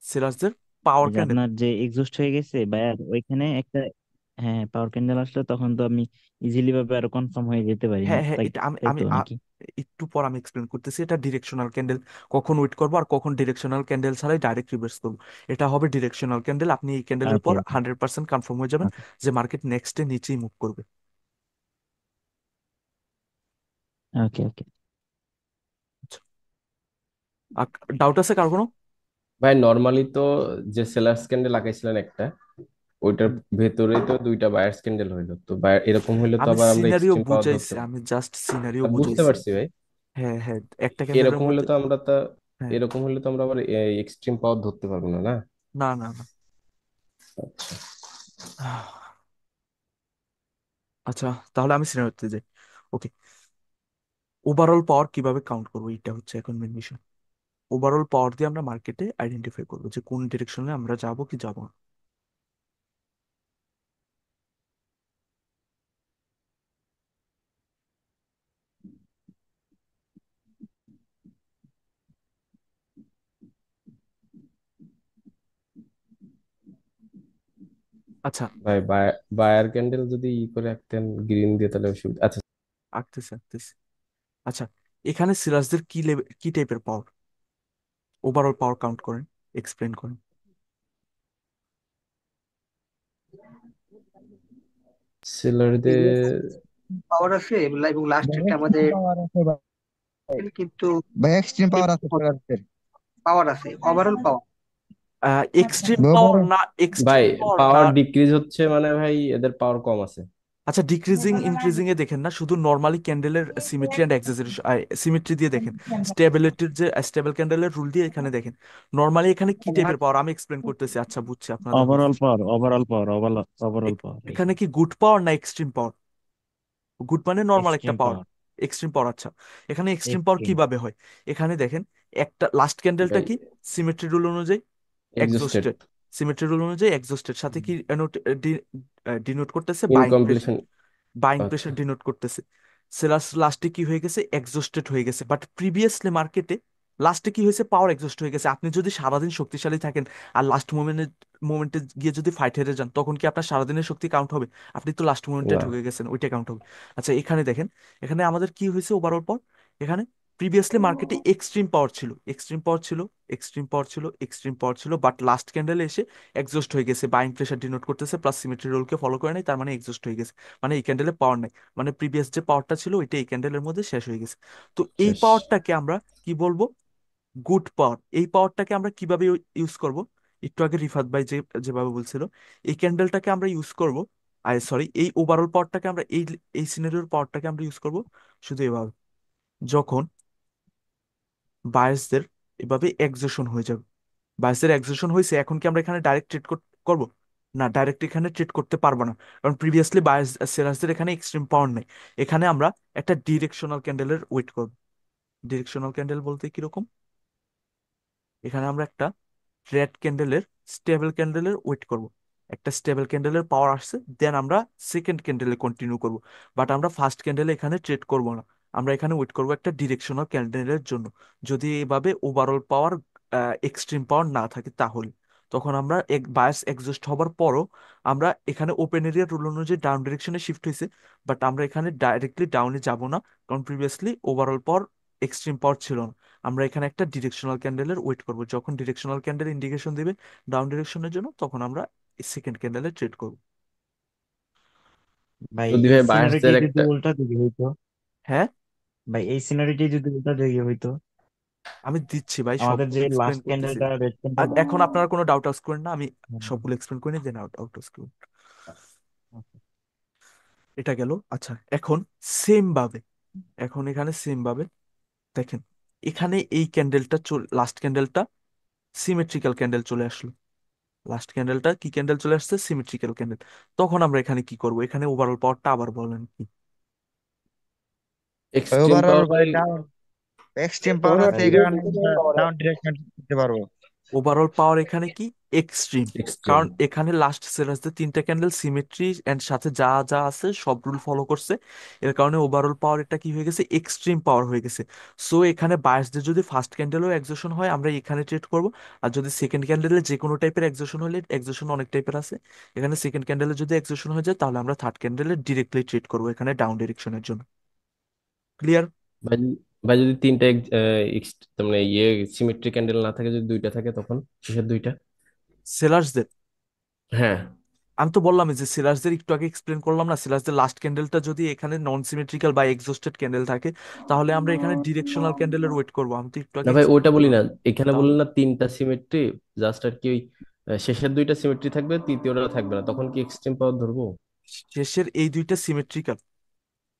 S2: সেলার্সদের পাওয়ার
S4: এই যে
S2: ক্যান্ডেল।
S4: আপনার যে এক্সস্ট হয়ে গেছে বায়ার ওইখানে একটা, হ্যাঁ পাওয়ার ক্যান্ডেল আসলো, তখন তো আমি ইজিলি ভাবে আরো কনফার্ম হয়ে যেতে পারি না,
S2: হ্যাঁ, হ্যাঁ,
S4: তাই
S2: এটা আমি
S4: তাই
S2: আমি
S4: তো নাকি?
S2: একটু পর আমি এক্সপ্লেন করতেছি, এটা ডিরেকশনাল ক্যান্ডেল, কখন ওয়েট করবো আর কখন ডিরেকশনাল ক্যান্ডেল ছাড়াই ডাইরেক্ট রিভার্স করবো। এটা হবে ডিরেকশনাল ক্যান্ডেল, আপনি এই ক্যান্ডেলের
S4: ওকে
S2: পর
S4: ওকে
S2: 100% কনফার্ম হয়ে যাবেন যে মার্কেট নেক্সট ডে নিচেই মুভ করবে।
S4: ওকে ওকে।
S2: ডাউট আছে কার কোনো?
S5: ভাই নর্মালি তো যে সেলার্স ক্যান্ডেল লাগাইছিলেন একটা, ওইটার
S2: হুম,
S5: ভেতরেই তো দুইটা বায়ার্স ক্যান্ডেল হইলো, তো এরকম হইলে তো
S2: আমি
S5: আবার আমরা
S2: সিনারিও
S5: এক্সট্রিম পাওয়ার
S2: বুঝাইছি,
S5: ধরতে পারি।
S2: আমি জাস্ট সিনারিও
S5: বুঝতে
S2: বুঝাইছি।
S5: পারছি ভাই।
S2: হ্যাঁ, হ্যাঁ, একটা ক্যান্ডেলের
S5: এরকম হইলে
S2: মধ্যে।
S5: তো আমরা তা
S2: হ্যাঁ,
S5: এরকম হইলে তো আমরা আবার এক্সট্রিম পাওয়ার ধরতে পারবো না, না?
S2: না, না, না।
S5: আচ্ছা।
S2: আচ্ছা, তাহলে আমি সিনারিওতে যাই। ওকে, ওভারঅল পাওয়ার কিভাবে কাউন্ট করবো, এটা হচ্ছে এখন মেন বিষয়। ওভারঅল পাওয়ার দিয়ে আমরা মার্কেটে আইডেন্টিফাই করবো যে কোন ডিরেকশনে আমরা যাব কি যাব না। আচ্ছা,
S5: ভাই বায়ার ক্যান্ডেল যদি করে রাখতেন গ্রিন দিয়ে, তাহলে অসুবিধা। আচ্ছা।
S2: আঁকতেছি, আঁকতেছি। আচ্ছা, এখানে সিরাজদের কি লেভেল, কি টাইপের পাওয়ার, ওভারঅল পাওয়ার কাউন্ট করেন, এক্সপ্লেন করেন।
S5: সেলারদের
S7: পাওয়ার আছে এবং লাস্টেরটা আমাদের
S6: পাওয়ার আছে ভাই,
S7: কিন্তু
S6: ভাই এক্সট্রিম পাওয়ার আছে সেলার্সের।
S7: পাওয়ার আছে, ওভারঅল পাওয়ার।
S2: এক্সট্রিম পাওয়ার
S6: ওভারঅল
S2: না,
S5: ভাই
S2: এক্সট্রিম পাওয়ার না।
S5: পাওয়ার ডিক্রিজ হচ্ছে মানে ভাই এদের পাওয়ার কম আছে।
S2: আচ্ছা, ডিক্রিজিং ইনক্রিজিং এ দেখেন না, শুধু নর্মালি ক্যান্ডেলের সিমেট্রি অ্যান্ড এক্সাজারেশন, সিমেট্রি দিয়ে দেখেন, স্টেবিলিটির যে স্টেবল ক্যান্ডেলের রুল দিয়ে এখানে দেখেন। নর্মালি এখানে কি টাইপের পাওয়ার আমি এক্সপ্লেন করতেছি, আচ্ছা বুঝছি আপনাদের
S4: ওভারঅল
S2: কনফিউশন।
S4: পাওয়ার, ওভারঅল পাওয়ার, ওভারঅল পাওয়ার
S2: এখানে
S4: এখানে
S2: কি গুড পাওয়ার না এক্সট্রিম পাওয়ার? গুড মানে নর্মাল একটা
S4: এক্সট্রিম
S2: পাওয়ার,
S4: পাওয়ার,
S2: এক্সট্রিম পাওয়ার। আচ্ছা, এখানে এক্সট্রিম পাওয়ার
S4: এক্সট্রিম।
S2: কিভাবে হয়, এখানে দেখেন, একটা লাস্ট ক্যান্ডেলটা
S5: ভাই
S2: কি, সিমেট্রি রুল অনুযায়ী
S5: এক্সস্টেড,
S2: এক্সস্টেড, সিমেট্রি রুল অনুযায়ী এক্সস্টেড, সাথে কি ডিনোট করতেছে, বাইং প্রেশার,
S5: ইনকমপ্লিশন।
S2: বাইং
S5: আচ্ছা।
S2: প্রেশার ডিনোট করতেছে। সেলার্স লাস্টে কি হয়ে গেছে, এক্সস্টেড হয়ে গেছে, বাট প্রিভিয়াসলি মার্কেটে লাস্টে কি হয়েছে, পাওয়ার এক্সস্ট হয়ে গেছে। আপনি যদি সারাদিন শক্তিশালী থাকেন আর লাস্ট মোমেন্টে গিয়ে যদি ফাইট হেরে যান, তখন কি আপনার সারাদিনের শক্তি কাউন্ট হবে? আপনি তো লাস্ট মোমেন্টে
S5: না।
S2: ঢুকে গেছেন, ওইটা কাউন্ট হবে। আচ্ছা এখানে দেখেন, এখানে আমাদের কি হয়েছে ওভারঅল পর, এখানে প্রিভিয়াসলি মার্কেটে এক্সট্রিম পাওয়ার ছিল, এক্সট্রিম পাওয়ার ছিল, এক্সট্রিম পাওয়ার ছিল, এক্সট্রিম পাওয়ার ছিল, বাট লাস্ট ক্যান্ডেলে এসে এক্সস্ট হয়ে গেছে, বাইং প্রেশার ডিনোট করতেছে, প্লাস সিমেট্রি রোলকে ফলো করে নাই, তার মানে এক্সস্ট হয়ে গেছে, মানে এই ক্যান্ডেলে পাওয়ার নাই, মানে প্রিভিয়াস যে পাওয়ারটা ছিল ওইটা এই ক্যান্ডেলের মধ্যে শেষ হয়ে গেছে। তো এই
S5: শেষ।
S2: পাওয়ারটাকে আমরা কি বলবো? গুড পাওয়ার। এই পাওয়ারটাকে আমরা কিভাবে ইউজ করব? একটু আগে রিফাত ভাই যেভাবে বলছিল, এই ক্যান্ডেলটাকে আমরা ইউজ করব, সরি, এই ওভারঅল পাওয়ারটাকে আমরা এই এই সিনারিওর পাওয়ারটাকে আমরা ইউজ করব শুধু এভাবে, যখন বায়াসদের এভাবে এক্সজেশন হয়ে যাবে, বায়াসদের এক্সজেশন হয়েছে, এখন কি আমরা এখানে ডাইরেক্ট ট্রেড করব? না, ডাইরেক্ট এখানে ট্রেড করতে পারবো না, কারণ প্রিভিয়াসলি বায়াস সেলার্সদের এখানে এক্সট্রিম পাওয়ার নেই। এখানে আমরা একটা ডিরেকশনাল ক্যান্ডেলের ওয়েট করব। ডিরেকশনাল ক্যান্ডেল বলতে কিরকম? এখানে আমরা একটা রেড ক্যান্ডেলের, স্টেবল ক্যান্ডেলের ওয়েট করব। একটা স্টেবল ক্যান্ডেলের পাওয়ার আসছে, দেন আমরা সেকেন্ড ক্যান্ডেলে কন্টিনিউ করব। বাট আমরা ফার্স্ট ক্যান্ডেলে এখানে ট্রেড করব না, আমরা এখানে ওয়েট করব একটা ডিরেকশনাল ক্যান্ডেলের জন্য। যদি এভাবে ওভারঅল পাওয়ার, এক্সট্রিম পাওয়ার না থাকে, তাহলে তখন আমরা এক বায়াস এক্সস্ট হবার পরও আমরা এখানে ওপেন এরিয়া রুল অনুযায়ী ডাউন ডিরেকশনে শিফট হয়েছে, বাট আমরা এখানে ডাইরেক্টলি ডাউনে যাব না, কারণ প্রিভিয়াসলি ওভারঅল পাওয়ার, এক্সট্রিম পাওয়ার ছিল না। আমরা এখানে একটা ডিরেকশনাল ক্যান্ডেলের ওয়েট করব, যখন ডিরেকশনাল ক্যান্ডেল ইন্ডিকেশন দিবে ডাউন ডিরেকশনের জন্য, তখন আমরা সেকেন্ড ক্যান্ডেলে ট্রেড করব।
S4: ভাই
S5: যদি
S4: এই
S5: ভাই
S4: সিনারিটি
S5: বায়ার্সদের
S4: যদি
S5: একটা,
S4: উল্টা দিকে হইতো,
S2: হ্যাঁ,
S4: ভাই এই সিনারিটি যদি উল্টা দিকে হইতো,
S2: আমি দিচ্ছি ভাই,
S4: আমাদের
S2: সবগুলো
S4: যে
S2: এক্সপ্লেন
S4: লাস্ট
S2: করতেছি।
S4: ক্যান্ডেলটা রেড
S2: আর
S4: ক্যান্ডেল।
S2: এখন আপনারা কোনো ডাউট আউট করেন না, আমি সবগুলো এক্সপ্লেন করে নিই, দেন আউট আউট করুন। এটা গেল। আচ্ছা এখন সেম ভাবে, এখন এখানে সেম ভাবে দেখেন, এখানে এই ক্যান্ডেলটা, লাস্ট ক্যান্ডেলটা সিমেট্রিক্যাল ক্যান্ডেল চলে আসলো, লাস্ট ক্যান্ডেলটা কি ক্যান্ডেল চলে আসছে? Symmetrical candle. তখন আমরা এখানে কি করব? এখানে ওভারঅল পাওয়ারটা আবার বলেন কি?
S5: এক্সট্রিম
S6: ওভারঅল
S5: পাওয়ার ভাই।
S6: ডাউন, এক্সট্রিম পাওয়ার
S1: ওভারঅল
S6: হচ্ছে
S4: ভাই
S6: এই কারণে
S1: পাওয়ার
S6: ডাউন ডিরেকশন করতে পারবো।
S2: ওভারঅল পাওয়ার এখানে কি? এক্সট্রিম।
S5: এক্সট্রিম।
S2: কারণ এখানে লাস্ট সেলার্সদের তিনটা ক্যান্ডেল সিমেট্রি এন্ড সাথে যা যা আছে সব রুল ফলো করছে, এর কারণে ওভারঅল পাওয়ার এটা কি হয়ে গেছে? এক্সট্রিম পাওয়ার হয়ে গেছে। সো এখানে বায়াসদের যদি ফার্স্ট ক্যান্ডেলও এক্সজেশন হয়, আমরা এখানে ট্রেড করব। আর যদি সেকেন্ড ক্যান্ডেলে যে কোনো টাইপের এক্সজেশন হলে, এক্সজেশন অনেক টাইপের আছে, এখানে সেকেন্ড ক্যান্ডেলে যদি এক্সজেশন হয়ে যায়, তাহলে আমরা থার্ড ক্যান্ডেলে ডিরেক্টলি ট্রেড করবো এখানে ডাউন ডিরেকশনের জন্য। ক্লিয়ার?
S5: ভাই, ভাই যদি তিনটা তার মানে ইয়ে সিমেট্রি ক্যান্ডেল না থাকে, যদি দুইটা থাকে, তখন শেষের দুইটা।
S2: সেলার্সদের,
S5: হ্যাঁ।
S2: আমি তো বললামই যে সিলার্সদের একটু আগে এক্সপ্লেন করলাম না, সিলার্সদের লাস্ট ক্যান্ডেলটা যদি এখানে নন সিমেট্রিক্যাল বা এক্সস্টেড ক্যান্ডেল থাকে, তাহলে আমরা এখানে ডিরেকশনাল ক্যান্ডেলের ওয়েট করবো। আমি তো একটু
S5: না
S2: আগে
S5: ভাই,
S2: এক্সপ্লেন
S5: ওইটা বলি
S2: করলাম।
S5: না, এখানে
S2: তাহলে
S5: বললেন না তিনটা সিমেট্রি, জাস্ট আর কি ওই শেষের দুইটা সিমেট্রি থাকবে, তৃতীয়টা থাকবে না, তখন কি এক্সট্রিম পাওয়ার ধরবো?
S2: শেষের এই দুইটা সিমেট্রিক্যাল,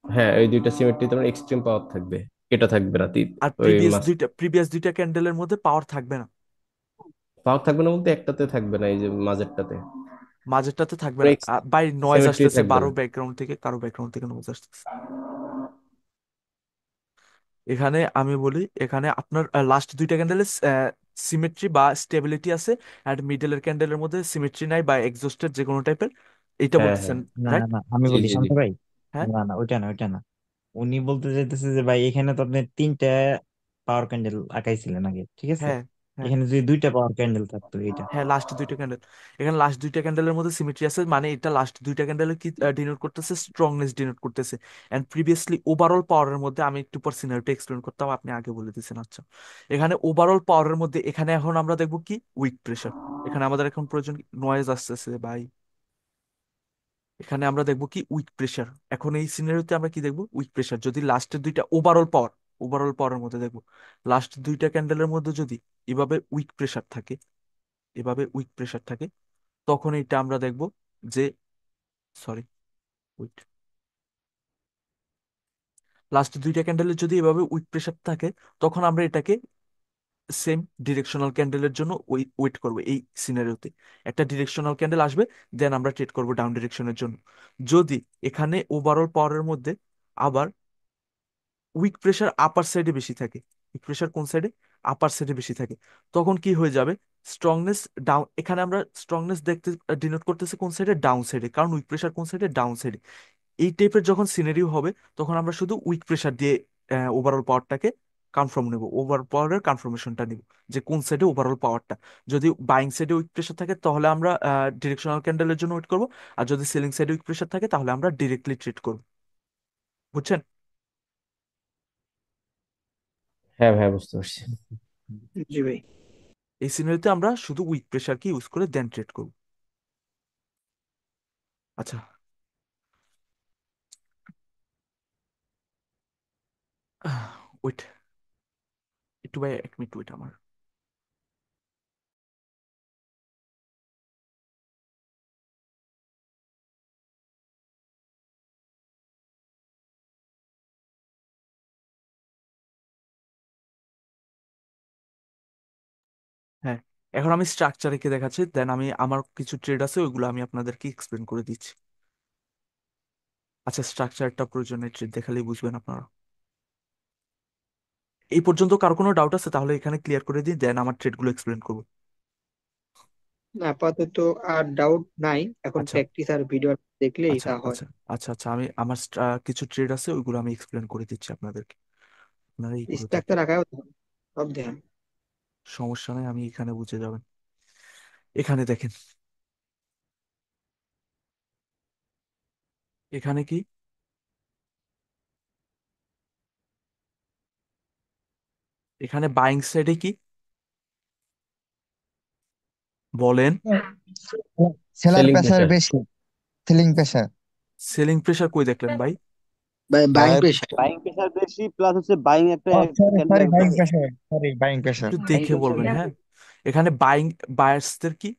S5: হ্যাঁ, ওই দুইটা সিমেট্রি তোমার এক্সট্রিম পাওয়ার থাকবে, এটা থাকবে না।
S2: আর
S5: ওই
S2: প্রিভিয়াস দুইটা ক্যান্ডেলের মধ্যে পাওয়ার থাকবে না,
S5: পাওয়ার থাকবে না বলতে একটাতে থাকবে না, এই যে মাঝেরটাতে
S2: মাঝেরটাতে থাকবে না। বাই নয়েজ
S5: সিমেট্রি
S2: আসতেছে,
S5: থাকবে
S2: বারো
S5: না।
S2: ব্যাকগ্রাউন্ড থেকে, কারো ব্যাকগ্রাউন্ড থেকে নয়েজ আসতেছে। এখানে আমি বলি, এখানে আপনার লাস্ট দুইটা ক্যান্ডেলে সিমেট্রি বা স্টেবিলিটি আছে, আর মিডলের ক্যান্ডেলের মধ্যে সিমেট্রি নাই বা এক্সস্টেড যে কোনো টাইপের, এইটা
S5: হ্যাঁ, হ্যাঁ।
S2: বলতেছেন,
S4: না না
S2: রাইট?
S4: না, আমি
S5: জি,
S4: বলি
S5: জি, জি।
S4: শান্ত ভাই।
S2: হ্যাঁ,
S4: না না, ওইটা না, ওইটা না। উনি বলতে চাইতেছে যে ভাই এখানে তো আপনি তিনটা পাওয়ার ক্যান্ডেল আঁকাইছিলেন আগে, ঠিক আছে?
S2: হ্যাঁ, হ্যাঁ,
S4: এখানে যদি দুইটা পাওয়ার ক্যান্ডেল থাকতো এইটা।
S2: হ্যাঁ, লাস্ট দুইটা ক্যান্ডেল, এখানে লাস্ট দুইটা ক্যান্ডেলের মধ্যে সিমেট্রি আছে, মানে এটা লাস্ট দুইটা ক্যান্ডেলের কি ডিনোট করতেছে? স্ট্রংনেস ডিনোট করতেছে। এন্ড প্রিভিয়াসলি ওভারঅল পাওয়ারের মধ্যে, আমি একটু পর সিনারিটা এক্সপ্লেন করতাম, আপনি আগে বলে দিয়েছেন। আচ্ছা এখানে ওভারঅল পাওয়ারের মধ্যে, এখানে এখন আমরা দেখবো কি? Wick pressure. এখানে আমাদের এখন প্রয়োজন, নয়েজ আসতেছে ভাই, এখানে আমরা দেখবো কি? Wick pressure. এখন এই সিনারিওতে আমরা কি দেখবো? Wick pressure. যদি লাস্টের দুইটা ওভারঅল পাওয়ার, ওভারঅল পাওয়ারের মধ্যে দেখবো, লাস্ট দুইটা ক্যান্ডেলের মধ্যে যদি এভাবে উইক প্রেশার থাকে, এভাবে উইক প্রেশার থাকে, তখন এটা আমরা দেখব যে, সরি, উইট, লাস্ট দুইটা ক্যান্ডেলের যদি এভাবে উইক প্রেশার থাকে, তখন আমরা এটাকে সেম ডিরেকশনাল ক্যান্ডেলের জন্য ওয়েট করব। এই সিনারিওতে একটা ডিরেকশনাল ক্যান্ডেল আসবে, দেন আমরা ট্রেড করব ডাউন ডিরেকশনের জন্য। যদি এখানে ওভারঅল পাওয়ারের মধ্যে আবার উইক প্রেশার আপার সাইডে বেশি থাকে, উইক প্রেশার কোন সাইডে? আপার সাইডে বেশি থাকে, তখন কি হয়ে যাবে? স্ট্রংনেস ডাউন, এখানে আমরা স্ট্রংনেস দেখতে ডিনোট করতেছি কোন সাইডে? ডাউন সাইডে, কারণ উইক প্রেশার কোন সাইডে? ডাউন সাইডে। এই টাইপের যখন সিনারিও হবে, তখন আমরা শুধু উইক প্রেশার দিয়ে ওভারঅল পাওয়ারটাকে কনফার্ম নেব, ওভার পাওয়ারের কনফার্মেশনটা নিব যে কোন সাইডে ওভারঅল পাওয়ারটা। যদি বাইং সাইডে উইক প্রেশার থাকে তাহলে আমরা ডিরেকশনাল ক্যান্ডেলের জন্য ওয়েট করব, আর যদি সেলিং সাইডে উইক প্রেশার থাকে তাহলে আমরা ডিরেক্টলি ট্রেড করব। বুঝছেন?
S5: হ্যাঁ ভাই, বুঝতে পারছি।
S7: জি ভাই।
S2: এই সিনারিতে আমরা শুধু উইক প্রেশারকে ইউজ করে দেন ট্রেড করব। আচ্ছা, ওয়েট একটু ভাই, 1 মিনিট ওয়েট আমার। হ্যাঁ, এখন আমি স্ট্রাকচার এঁকে দেখাচ্ছি, দেন আমি আমার কিছু ট্রেড আছে ওইগুলো আমি আপনাদেরকে এক্সপ্লেন করে দিচ্ছি। আচ্ছা, স্ট্রাকচারটা প্রয়োজনে ট্রেড দেখালেই বুঝবেন আপনারা। এই পর্যন্ত কারো কোনো ডাউট আছে? তাহলে এখানে ক্লিয়ার করে দিই, দেন আমার ট্রেডগুলো এক্সপ্লেন করবো।
S7: না, আপাতত আর ডাউট নাই, এখন
S2: আচ্ছা
S7: প্র্যাকটিস আর ভিডিও দেখলেই
S2: আচ্ছা
S7: তা হয়।
S2: আচ্ছা আচ্ছা আচ্ছা, আমি আমার কিছু ট্রেড আছে ওইগুলো আমি এক্সপ্লেন করে দিচ্ছি আপনাদেরকে, আপনারা এইগুলো দেখেন।
S7: স্ট্রাকচার রাখাও সব ধ্যান।
S2: সমস্যা নেই, আমি এখানে বুঝে যাবেন। এখানে দেখেন, এখানে কি এখানে বাইং সাইডে কি বলেন?
S6: Seller
S5: selling
S6: pressure
S5: pressure.
S6: বেশি, সেলিং প্রেসার।
S2: সেলিং প্রেশার কই দেখলেন ভাই?
S7: বাইং
S1: ভাই
S7: প্রেশার।
S1: বাইং প্রেসার বেশি, প্লাস হচ্ছে বাইং একটা
S6: ও sorry
S1: candle.
S6: Sorry, buying pressure, sorry buying pressure.
S2: একটু দেখে বলবেন, হ্যাঁ। এখানে বাইং বায়ার্সদের কি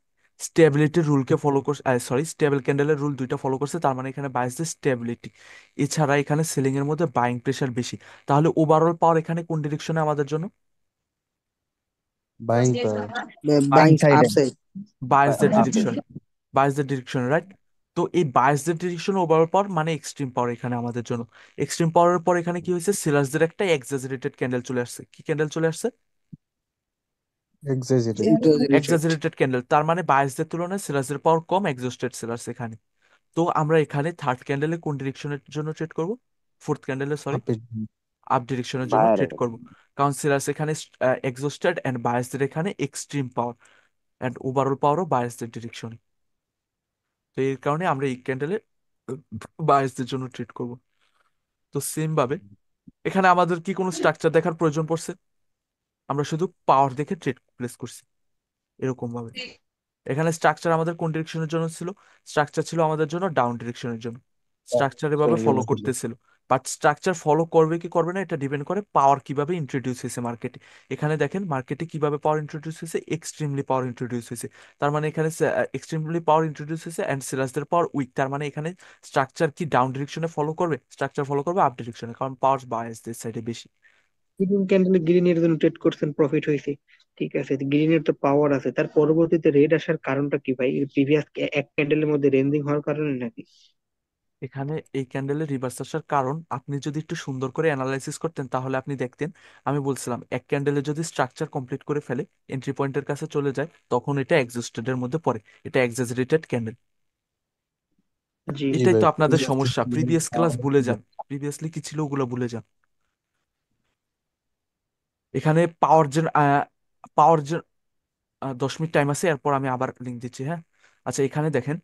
S2: স্টেবিলিটির রুলকে ফলো করছে, সরি স্টেবল ক্যান্ডেলের রুল দুইটা ফলো করছে, তার মানে এখানে বায়ার্সদের স্টেবিলিটি। এছাড়া এখানে সেলিং এর মধ্যে বাইং প্রেশার বেশি। তাহলে ওভারঅল পাওয়ার এখানে কোন ডিরেকশনে আমাদের জন্য?
S8: Buying power.
S6: বাইং
S7: বাইং
S6: সাইডে।
S7: Up side.
S2: বায়ার্সদের ডিরেকশন, বায়ার্সদের ডিরেকশন, রাইট? তো এই বায়ার্সদের ডিরেকশন ওভারঅল পাওয়ার মানে এক্সট্রিম পাওয়ার এখানে আমাদের জন্য। এক্সট্রিম পাওয়ারের পর এখানে কি হয়েছে? সেলার্সদের একটা এক্সাজারেটেড ক্যান্ডেল চলে আসছে। কি ক্যান্ডেল চলে আসছে?
S8: এক্সাজারেট।
S2: Exaggerated candle. তার মানে বায়ার্সদের তুলনায় সেলার্সদের পাওয়ার কম, এক্সজস্টেড সেলার্স এখানে। তো আমরা এখানে থার্ড ক্যান্ডেলে কোন ডিরেকশনের জন্য ট্রেড করব? ফোর্থ ক্যান্ডেলে, সরি,
S8: আপের।
S2: আপ ডিরেকশনের জন্য
S1: বায়ার।
S2: ট্রেড করব। কারণ সেলার্স এখানে এক্সজস্টেড অ্যান্ড বায়ার্সদের এখানে এক্সট্রিম পাওয়ার, অ্যান্ড ওভারঅল পাওয়ারও বায়ার্সদের ডিরেকশনে। তো এই কারণে আমরা এই ক্যান্ডেলে বায়ার্সদের জন্য ট্রেড করব। তো সেম ভাবে এখানে আমাদের কি কোনো স্ট্রাকচার দেখার প্রয়োজন পড়ছে? আমরা শুধু পাওয়ার দেখে ট্রেড প্লেস করছি এরকম ভাবে। এখানে স্ট্রাকচার আমাদের কোন ডিরেকশনের জন্য ছিল? স্ট্রাকচার ছিল আমাদের জন্য ডাউন ডিরেকশনের জন্য। স্ট্রাকচার এভাবে ফলো করতেছিল, বাট স্ট্রাকচার ফলো করবে কি করবে না এটা ডিপেন্ড করে পাওয়ার কিভাবে ইন্ট্রোডিউস হয়েছে মার্কেটে। এখানে দেখেন মার্কেটে কিভাবে পাওয়ার ইন্ট্রোডিউস হয়েছে, এক্সট্রিমলি পাওয়ার ইন্ট্রোডিউস হয়েছে। তার মানে এখানে এক্সট্রিমলি পাওয়ার ইন্ট্রোডিউস হয়েছে অ্যান্ড সেলার্সদের পাওয়ার উইক। তার মানে এখানে স্ট্রাকচার কি ডাউন ডিরেকশনে ফলো করবে? স্ট্রাকচার ফলো করবে আপ ডিরেকশনে, কারণ পাওয়ার বায়াসদের সাইডে বেশি।
S7: গ্রিন ক্যান্ডেলে গ্রিনের জন্য ট্রেড করছেন, প্রফিট হয়েছে, ঠিক আছে। গ্রিনের তো পাওয়ার আছে, তার পরবর্তীতে রেড আসার কারণটা কি ভাই? প্রিভিয়াস এক ক্যান্ডেলের মধ্যে রেঞ্জিং হওয়ার কারণে নাকি?
S2: এখানে এই ক্যান্ডেলের রিভার্স আসার কারণ আপনি যদি একটু সুন্দর করে অ্যানালাইসিস করতেন তাহলে আপনি দেখতেন, আমি বলছিলাম এক ক্যান্ডেলে যদি স্ট্রাকচার কমপ্লিট করে ফেলে, এন্ট্রি পয়েন্টের কাছে চলে যায়, তখন এটা এক্সস্টেড এর মধ্যে পড়ে, এটা এক্সাজারেটেড ক্যান্ডেল।
S7: জি
S8: জি
S7: জি।
S2: এটাই
S8: ভাই।
S2: তো আপনাদের সমস্যা, প্রিভিয়াস ক্লাস ভুলে যান, প্রিভিয়াসলি কি ছিল ওগুলো ভুলে যান। এখানে পাওয়ার জেন 10 মিনিট টাইম আছে, এরপর আমি আবার লিঙ্ক দিচ্ছি, হ্যাঁ। আচ্ছা, এখানে দেখেন,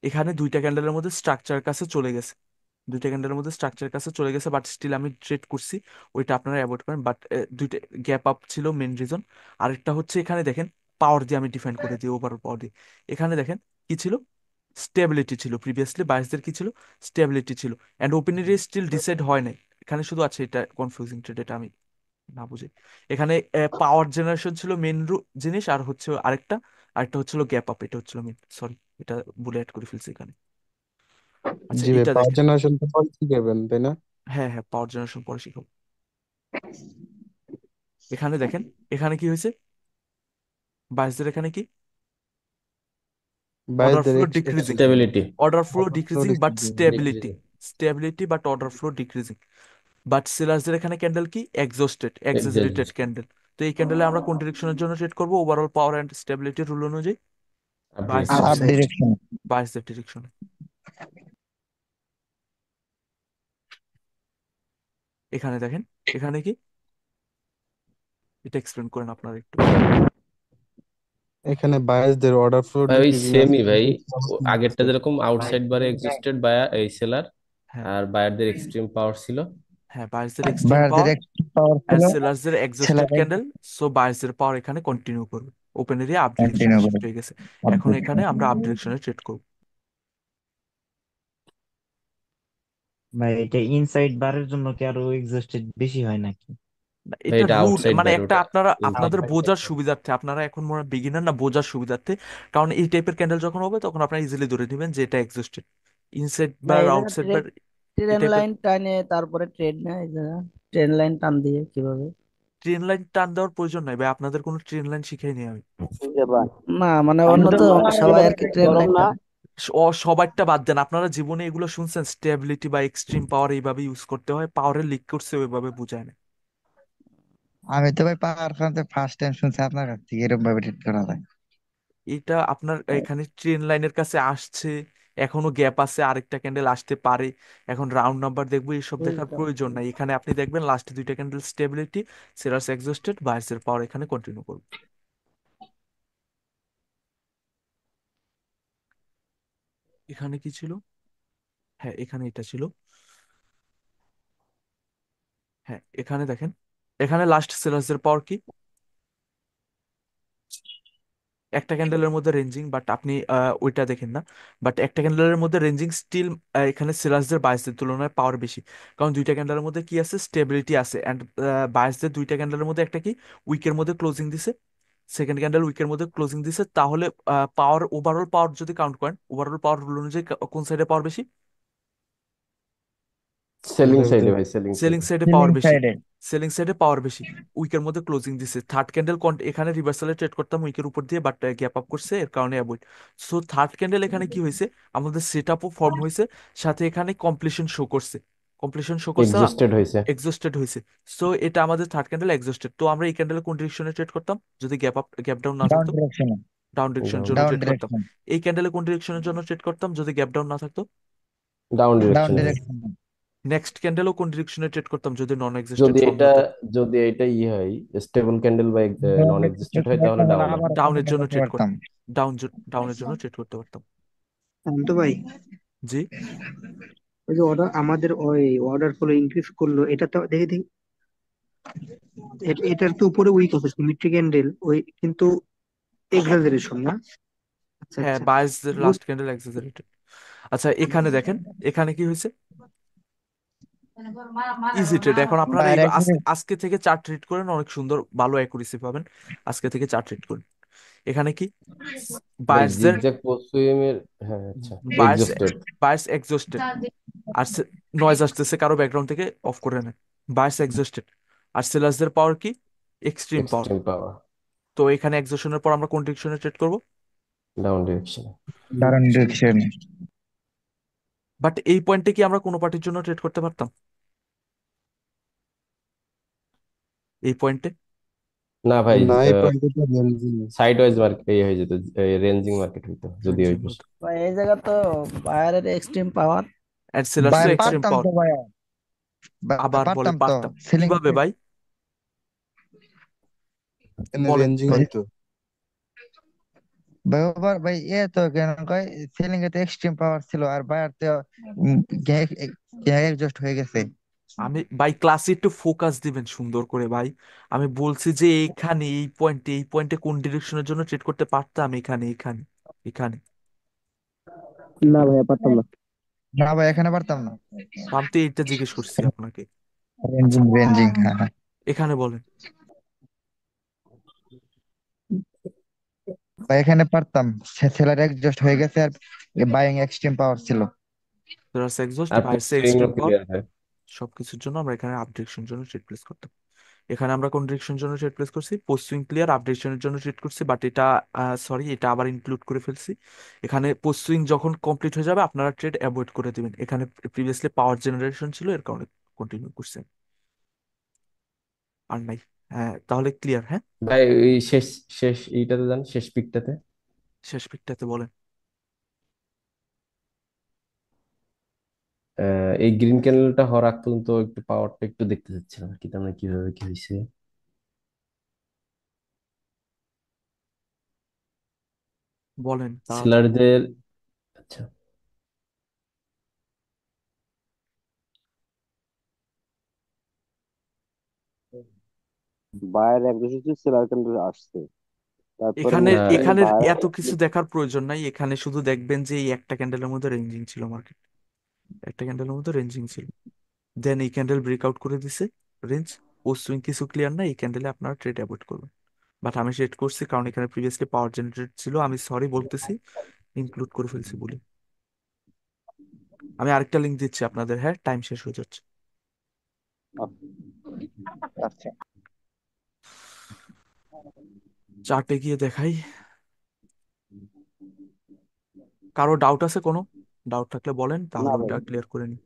S2: এখানে দুইটা ক্যান্ডেলের মধ্যে স্ট্রাকচার কাছে চলে গেছে, দুইটা ক্যান্ডেলের মধ্যে স্ট্রাকচার কাছে চলে গেছে, বাট স্টিল আমি ট্রেড করছি, ওইটা আপনারা অ্যাভয়েড করেন। বাট দুইটা গ্যাপ আপ ছিল মেন রিজন। আরেকটা হচ্ছে এখানে দেখেন, পাওয়ার দিয়ে আমি ডিফাইন করে দিই, ওভারঅল পাওয়ার দিয়ে। এখানে দেখেন কি ছিল? স্টেবিলিটি ছিল। প্রিভিয়াসলি বাইসদের কি ছিল? স্টেবিলিটি ছিল, অ্যান্ড ওপিনিয়ন স্টিল ডিসাইড হয় নাই। এখানে শুধু আছে, এটা কনফিউজিং ট্রেড, এটা আমি না বুঝি। এখানে পাওয়ার জেনারেশন ছিল মেন জিনিস, আর হচ্ছে আরেকটা, আরেকটা হচ্ছিল গ্যাপ আপ, এটা হচ্ছিল মেন, সরি এটা বলে অ্যাড করে ফেলছি এখানে। আচ্ছা,
S8: জি ভাই,
S2: এটা
S8: পাওয়ার
S2: দেখেন।
S8: জেনারেশন তো পরে শিখাবেন তাই না?
S2: হ্যাঁ হ্যাঁ, পাওয়ার জেনারেশন পরে শিখাবো। এখানে দেখেন, এখানে কি হয়েছে? বাইশদের এখানে কি? অর্ডার
S8: বাইরের
S2: flow decreasing,
S8: expectation.
S5: Stability.
S2: Order flow decreasing but stability,
S5: decreasing.
S2: Stability but order flow decreasing. But সেলার্সদের এখানে ক্যান্ডেল কি? Exhausted, exaggerated
S5: exhaust.
S2: ক্যান্ডেল। তো এই ক্যান্ডেলে আমরা কোন ডিরেকশনের জন্য ট্রেড করবো ওভারঅল পাওয়ার অ্যান্ড স্টেবিলিটির রুল অনুযায়ী?
S5: আপ
S2: বাইশদের
S5: direction.
S6: Up
S7: upside.
S2: Direction,
S6: direction.
S2: বাইশদের ডিরেকশনে। এখানে দেখেন, এখানে কি? এটা এক্সপ্লেন করেন আপনারা একটু।
S8: এখানে বায়াসদের অর্ডার ফ্লো
S5: ভাই ওই
S8: ডিক্রিজিং
S5: সেমই
S8: আছে
S5: ভাই,
S8: কিন্তু
S5: আগেরটা
S8: আছে।
S5: যেরকম আউটসাইড বারে এক্সিস্টেড বায়া এই সেলার
S2: হ্যাঁ
S5: আর বায়ারদের এক্সট্রিম পাওয়ার ছিল।
S2: হ্যাঁ, বায়ার্সের এক্সট্রিম
S6: বায়ারদের
S2: পাওয়ার
S6: এক্সট্রিম পাওয়ার
S2: আর
S6: ছিল,
S2: সেলার্সের এক্সস্টেড
S6: সেলার
S2: ক্যান্ডেল। সো বায়ার্সের পাওয়ার এখানে কন্টিনিউ করবে, ওপেন এরিয়া আপ ডিরেকশনে
S6: কন্টিনিউ করে
S2: শিফট হয়ে গেছে। এখন
S6: আপডেট।
S2: এখানে আমরা আপ ডিরেকশনে ট্রেড করব।
S4: ভাই এটা ইনসাইড বারের জন্য কি আরো এক্সস্টেড বেশি হয় নাকি?
S2: না,
S5: ভাই
S2: এটা
S5: এটা
S2: রুল,
S5: আউটসাইড
S2: মানে
S5: বাইরে
S2: একটা
S5: ওটা
S2: আপনারা আপনাদের
S5: ইনসাইড।
S2: বোঝার সুবিধার্থে, আপনারা এখন মনে বিগিনার না, বোঝার সুবিধার্থে। কারণ এই টাইপের ক্যান্ডেল যখন হবে তখন আপনারা ইজিলি ধরে নেবেন যে এটা এক্সস্টেড। ইনসাইড
S9: না
S2: বার
S9: এই জায়গা
S2: আউটসাইড বার এই
S9: ট্রেন
S2: টাইপের
S9: লাইন টানে তারপরে ট্রেড নেয় এই জায়গা, ট্রেন লাইন টান দিয়ে কিভাবে?
S2: ট্রেন লাইন টান দেওয়ার প্রয়োজন নাই ভাই, আপনাদের কোনো ট্রেন লাইন শিখাইনি আমি।
S1: এই যে ভাই,
S9: না মানে অন্য
S1: আমাদের
S9: তো
S1: মার্কেট
S9: সবাই আর কি ট্রেন
S1: গরম
S9: লাইন
S1: না।
S9: টানে।
S2: সবারটা বাদ দেন, আপনারা জীবনে এগুলো শুনছেন স্টেবিলিটি বা এক্সট্রিম পাওয়ার এইভাবে ইউজ করতে হয়? পাওয়ারের লিক করছে ওইভাবে বুঝায় না।
S6: আমি তো ভাই পাওয়ার ফ্রন্টে ফার্স্ট টাইম শুনছি আপনার কাছ থেকে এরকম ভাবে ট্রিট করা যায়।
S2: এটা আপনার এখানে ট্রেন লাইনের কাছে আসছে, এখনো গ্যাপ আছে, আরেকটা ক্যান্ডেল আসতে পারে। এখন রাউন্ড নাম্বার দেখবো, এসব দেখার প্রয়োজন নাই। এখানে আপনি দেখবেন লাস্টে দুইটা ক্যান্ডেল স্টেবিলিটি, সেলার্স এক্সস্টেড, বায়ার্সের পাওয়ার এখানে কন্টিনিউ করবে। এখানে কি ছিল? হ্যাঁ এখানে এটা ছিল। হ্যাঁ এখানে দেখেন, এখানে লাস্ট সেলার্সের পাওয়ার কি? একটা ক্যান্ডেলের মধ্যে রেঞ্জিং, বাট আপনি ওইটা দেখেন না। বাট একটা ক্যান্ডেলের মধ্যে রেঞ্জিং স্টিল, এখানে সেলার্সদের বায়াসদের তুলনায় পাওয়ার বেশি। কারণ দুইটা ক্যান্ডেলের মধ্যে কি আছে? স্টেবিলিটি আছে। অ্যান্ড বায়াসদের দুইটা ক্যান্ডেলের মধ্যে একটা কি উইকের মধ্যে ক্লোজিং দিছে, সেকেন্ড ক্যান্ডেল উইকের মধ্যে ক্লোজিং দিছে। তাহলে পাওয়ার, ওভারঅল পাওয়ার যদি কাউন্ট করেন, ওভারঅল পাওয়ার রুল অনুযায়ী কোন সাইডে পাওয়ার বেশি?
S5: সেলিং সাইডে
S8: সেলারদের।
S5: ভাই, সেলিং
S2: সেলিং
S5: সাইডে।
S2: সাইডে
S6: সেলিং
S2: পাওয়ার বেশি।
S6: সাইডে।
S2: সেলিং সাইডে পাওয়ার বেশি, উইকের মধ্যে ক্লোজিং দিছে। থার্ড ক্যান্ডেল এখানে রিভার্সালে ট্রেড করতাম উইকের উপর দিয়ে, বাট গ্যাপ আপ করছে, এর কারণে অ্যাভয়েড। সো থার্ড ক্যান্ডেল এখানে কি হয়েছে? আমাদের সেট আপও ফর্ম হয়েছে, সাথে এখানে কমপ্লিশন শো করছে। কমপ্লিশন শো করছে না,
S5: এক্সস্টেড হয়েছে।
S2: এক্সস্টেড হয়েছে। সো এটা আমাদের থার্ড ক্যান্ডেল এক্সস্টেড। তো আমরা এই ক্যান্ডেলে কোন ডিরেকশনে ট্রেড করতাম যদি গ্যাপ আপ গ্যাপ ডাউন না
S6: ডাউন
S2: থাকতো?
S6: ডিরেকশনে।
S2: ডাউন ডিরেকশনের
S5: ডাউন
S2: জন্য
S6: ডাউন
S2: ট্রেড করতাম।
S6: ডিরেকশন।
S2: এই ক্যান্ডেলে কোন ডিরেকশনের জন্য ট্রেড করতাম যদি গ্যাপ ডাউন না থাকতো?
S5: ডাউন
S6: ডাউন
S5: ডিরেকশনে ভাই।
S6: ডিরেকশনে।
S2: নেক্সট ক্যান্ডেলও কোন ডিরেকশনে ট্রেড করতাম যদি নন এক্সিস্টেড
S5: যদি
S2: ফর্ম
S5: এটা
S2: হতো?
S5: যদি এটা হয় স্টেবল ক্যান্ডেল বা নন এক্সিস্টেড হয় তাহলে
S6: তাহলে
S5: ডাউনে।
S6: আবার
S2: ডাউনের
S6: কন্টিনিউ
S2: জন্য
S6: করতে
S2: ট্রেড
S6: পারতাম।
S2: ডাউনের জন্য ট্রেড করতে পারতাম।
S7: শান্ত ভাই,
S2: জি।
S7: ওই যে অর্ডার আমাদের ওই অর্ডার ফলো ইনক্রিজ করলো, এটা তো দেখে দেখি এটার তো উপরে উইক আছে সিমেট্রি ক্যান্ডেল ওই, কিন্তু এক্সাজারেশন না। আচ্ছা
S2: হ্যাঁ
S7: আচ্ছা,
S2: বায়াসদের
S7: বুঝ
S2: লাস্ট ক্যান্ডেল এক্সাজারেটেড। আচ্ছা এখানে দেখেন, এখানে কি হয়েছে? Easy trade. এখন আপনারা এই
S6: বাইরে
S2: আজকে আজকে থেকে চার্ট ট্রেড করেন, অনেক সুন্দর ভালো অ্যাকুরেসি পাবেন। আজকে থেকে চার্ট ট্রেড করেন। এখানে কি
S5: ভাই
S2: বায়ার্সদের,
S5: জিগজ্যাগ পসুইম এর, হ্যাঁ আচ্ছা,
S2: বায়ার্স
S5: এক্সস্টেড।
S2: Buyers exhausted. আর নয়েজ আসতেছে কারো ব্যাকগ্রাউন্ড থেকে, অফ করে নেন। Buyers exhausted. আর সেলার্সদের পাওয়ার কি? এক্সট্রিম পাওয়ার।
S5: এক্সট্রিম পাওয়ার।
S2: তো এখানে এক্সজশনের পর আমরা কোন ডিরেকশনে ট্রেড করব?
S5: ডাউন ডিরেকশনে।
S6: ডাউন ডিরেকশনে।
S2: বাট এই পয়েন্টে কি আমরা কোনো পার্টির জন্য ট্রেড করতে পারতাম? এই পয়েন্টে
S5: না ভাই,
S8: না এই পয়েন্টে তো রেঞ্জিং।
S5: সাইড ওয়াইজ মার্কেট এই হয়ে যেত, রেঞ্জিং মার্কেট হইতো যদি
S2: রেঞ্জিং
S5: ওই পাশে।
S2: হতো।
S9: বা এই জায়গা তো বায়ারের এক্সট্রিম পাওয়ার।
S2: এন্ড সেলার্সের
S6: বাইরে
S2: এক্সট্রিম
S6: পারতাম
S2: পাওয়ার।
S6: তো ভাইয়া,
S2: আবার বলে
S6: পারতাম তো
S2: পারতাম,
S6: সিলিং।
S2: কিভাবে ভাই?
S8: এখানে
S2: বলেন।
S8: রেঞ্জিং হইতো।
S6: ভাই ওভার ভাই তো কেন কয়, সিলিং এ তো এক্সট্রিম পাওয়ার ছিল আর বায়ার তো অ্যাডজাস্ট হয়ে গেছে।
S2: আমি ভাই ক্লাসে একটু ফোকাস দিবেন সুন্দর করে ভাই। আমি বলছি যে এইখানে এই পয়েন্টে কোন ডিরেকশনের জন্য ট্রেড করতে পারতাম? এখানে এখানে এখানে
S7: না ভাইয়া পারতাম না।
S6: না ভাই এখানে পারতাম না।
S2: আমি তো এইটা জিজ্ঞেস করছি আপনাকে। আচ্ছা
S6: রেঞ্জিং রেঞ্জিং, হ্যাঁ হ্যাঁ।
S2: এখানে বলেন।
S6: ভাই এখানে পারতাম, সেলার অ্যাডজাস্ট হয়ে গেছে আর বাইং এক্সট্রিম পাওয়ার ছিল।
S2: সেলার্স এক্সস্ট,
S5: আর
S2: বাইরসে
S5: পসুইং ও
S2: এক্সট্রিম পাওয়ার,
S5: ক্লিয়ার হয়।
S2: সবকিছুর জন্য আমরা এখানে আপ ডিরেকশনের জন্য ট্রেড প্লেস করতাম। এখানে আমরা কোন ডিরেকশনের জন্য ট্রেড প্লেস করছি? পোস্টুইং ক্লিয়ার আপডেশনের জন্য ট্রেড করছি, বাট এটা সরি, এটা আবার ইনক্লুড করে ফেলছি। এখানে পোস্টুইং যখন কমপ্লিট হয়ে যাবে আপনারা ট্রেড অ্যাভয়েড করে দিবেন। এখানে প্রিভিয়াসলি পাওয়ার জেনারেশন ছিল, এর কারণে কন্টিনিউ করছেন, আর নাই। হ্যাঁ তাহলে ক্লিয়ার? হ্যাঁ
S5: ভাই ওই শেষ শেষ এইটাতে যান, শেষ পিকটাতে।
S2: শেষ পিকটাতে বলেন।
S5: এই গ্রিন ক্যানেলটা হওয়ার আগ পর্যন্ত একটু পাওয়ারটা একটু দেখতে চাচ্ছিলাম আর কি, তার মানে কিভাবে কি হয়েছে।
S2: বলেন তাড়াতাড়ি।
S5: সেলারদের, আচ্ছা
S1: বায়ার একজোড় সেলার ক্যান্ডিডেট আসছে, তারপরে
S2: এখানে
S1: মধ্যখানে
S2: এখানে
S1: বায়ার
S2: এত কিছু দেখার প্রয়োজন নাই, এখানে শুধু দেখবেন যে এই একটা ক্যান্ডেলের মধ্যে রেঞ্জিং ছিল মার্কেট, একটা ক্যান্ডেলের মধ্যে রেঞ্জিং ছিল, দেন এই ক্যান্ডেল ব্রেকআউট করে দিছে রেঞ্জ, ও সুইং কিছু ক্লিয়ার না, এই ক্যান্ডেলে আপনারা ট্রেড অ্যাভয়েড করবেন। বাট আমি ট্রেড করছি কারণ এখানে প্রিভিয়াসলি পাওয়ার জেনারেট ছিল, আমি সরি বলতেছি ইনক্লুড করে ফেলছি বলে। আমি আরেকটা লিঙ্ক দিচ্ছি আপনাদের, হ্যাঁ টাইম শেষ হয়ে যাচ্ছে।
S6: আচ্ছা
S2: চার্টে গিয়ে দেখাই, কারো ডাউট আছে কোনো? ডাউট থাকলে বলেন,
S1: না
S2: তাহলে
S1: ভাই।
S2: ওটা ক্লিয়ার করে নিই।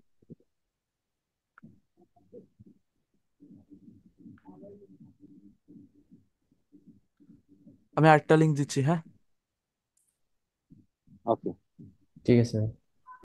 S2: আমি আরেকটা লিঙ্ক দিচ্ছি, হ্যাঁ।
S1: ওকে।
S5: ঠিক আছে ভাই।